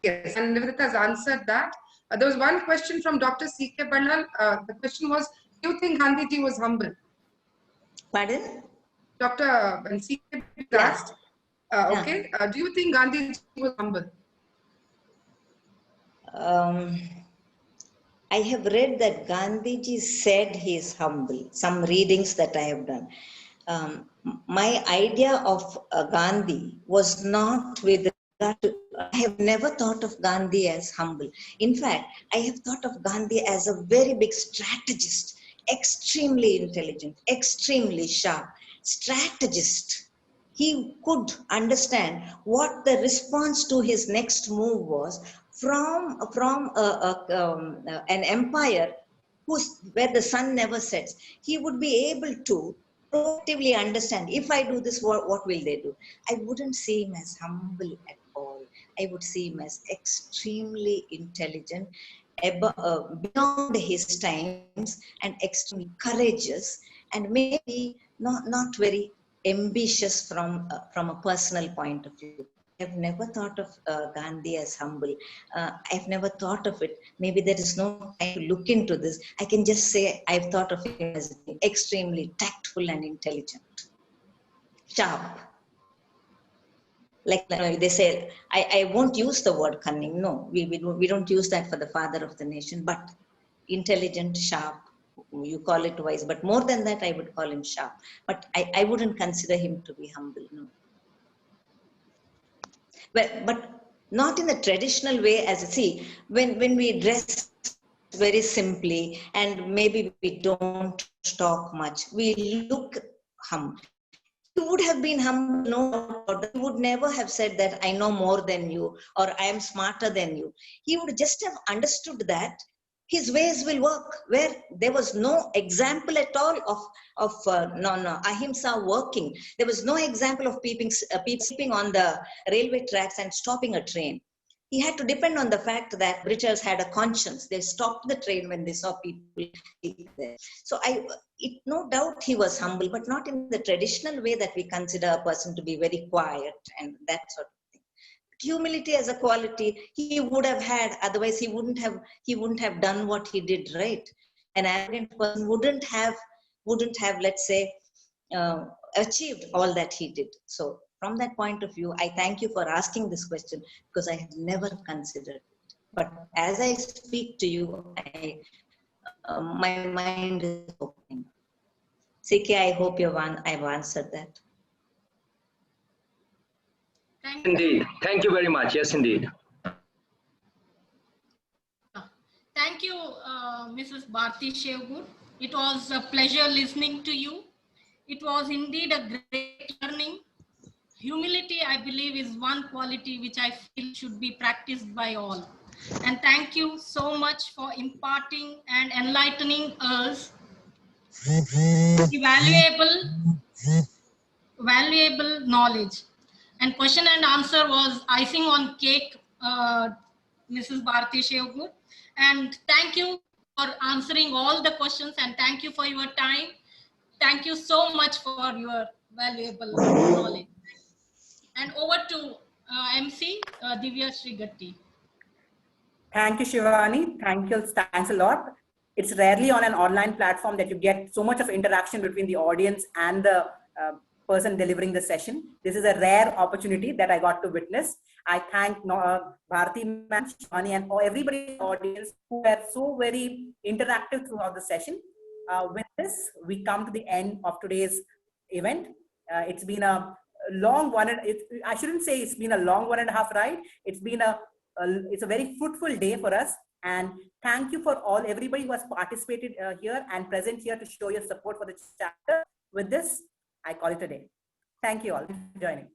C: Yes, and Nivedita has answered that. There was one question from Dr. C.K. Ballal. The question was, do you think Gandhiji was humble?
P: Pardon?
C: Dr. C.K. asked, okay, do you think Gandhiji was humble?
P: I have read that Gandhiji said he is humble, some readings that I have done. My idea of Gandhi was not with regard to, I have never thought of Gandhi as humble. In fact, I have thought of Gandhi as a very big strategist, extremely intelligent, extremely sharp, strategist. He could understand what the response to his next move was from an empire where the sun never sets. He would be able to proactively understand, if I do this, what will they do? I wouldn't see him as humble at all. I would see him as extremely intelligent, beyond his times, and extremely courageous, and maybe not very ambitious from a personal point of view. I've never thought of Gandhi as humble. I've never thought of it. Maybe there is no time to look into this. I can just say I've thought of him as extremely tactful and intelligent, sharp. Like they say, I won't use the word cunning. No, we don't use that for the father of the nation, but intelligent, sharp. You call it wise, but more than that, I would call him sharp. But I wouldn't consider him to be humble, no. But not in the traditional way, as see, when we dress very simply and maybe we don't talk much, we look humble. He would have been humble, no, he would never have said that I know more than you or I am smarter than you. He would just have understood that his ways will work, where there was no example at all of ahimsa working. There was no example of people sleeping on the railway tracks and stopping a train. he had to depend on the fact that Britishers had a conscience. They stopped the train when they saw people there. So no doubt he was humble, but not in the traditional way that we consider a person to be very quiet and that sort of thing. Humility as a quality he would have had, otherwise he wouldn't have done what he did, right? An arrogant person wouldn't have, let's say, achieved all that he did. So from that point of view, I thank you for asking this question, because I had never considered it. But as I speak to you, my mind is opening. CK, I hope I've answered that.
S: Indeed. Thank you very much. Yes, indeed.
K: Thank you, Mrs. Bharti Shevgur. It was a pleasure listening to you. It was indeed a great learning. Humility, I believe, is one quality which I feel should be practiced by all. And thank you so much for imparting and enlightening us the valuable knowledge. And question and answer was icing on cake, Mrs. Bharti Shevgur. And thank you for answering all the questions, and thank you for your time. Thank you so much for your valuable knowledge. And over to MC Divya Srigatti.
T: Thank you, Shivani. Thanks a lot. It's rarely on an online platform that you get so much of interaction between the audience and the person delivering the session. This is a rare opportunity that I got to witness. I thank Bharti ma'am, Shivani, and everybody in the audience who were so very interactive throughout the session. With this, we come to the end of today's event. It's been a long one. I shouldn't say it's been a long 1.5 ride. It's been it's a very fruitful day for us. And thank you for everybody who has participated here and present here to show your support for the chapter. With this, I call it a day. Thank you all for joining.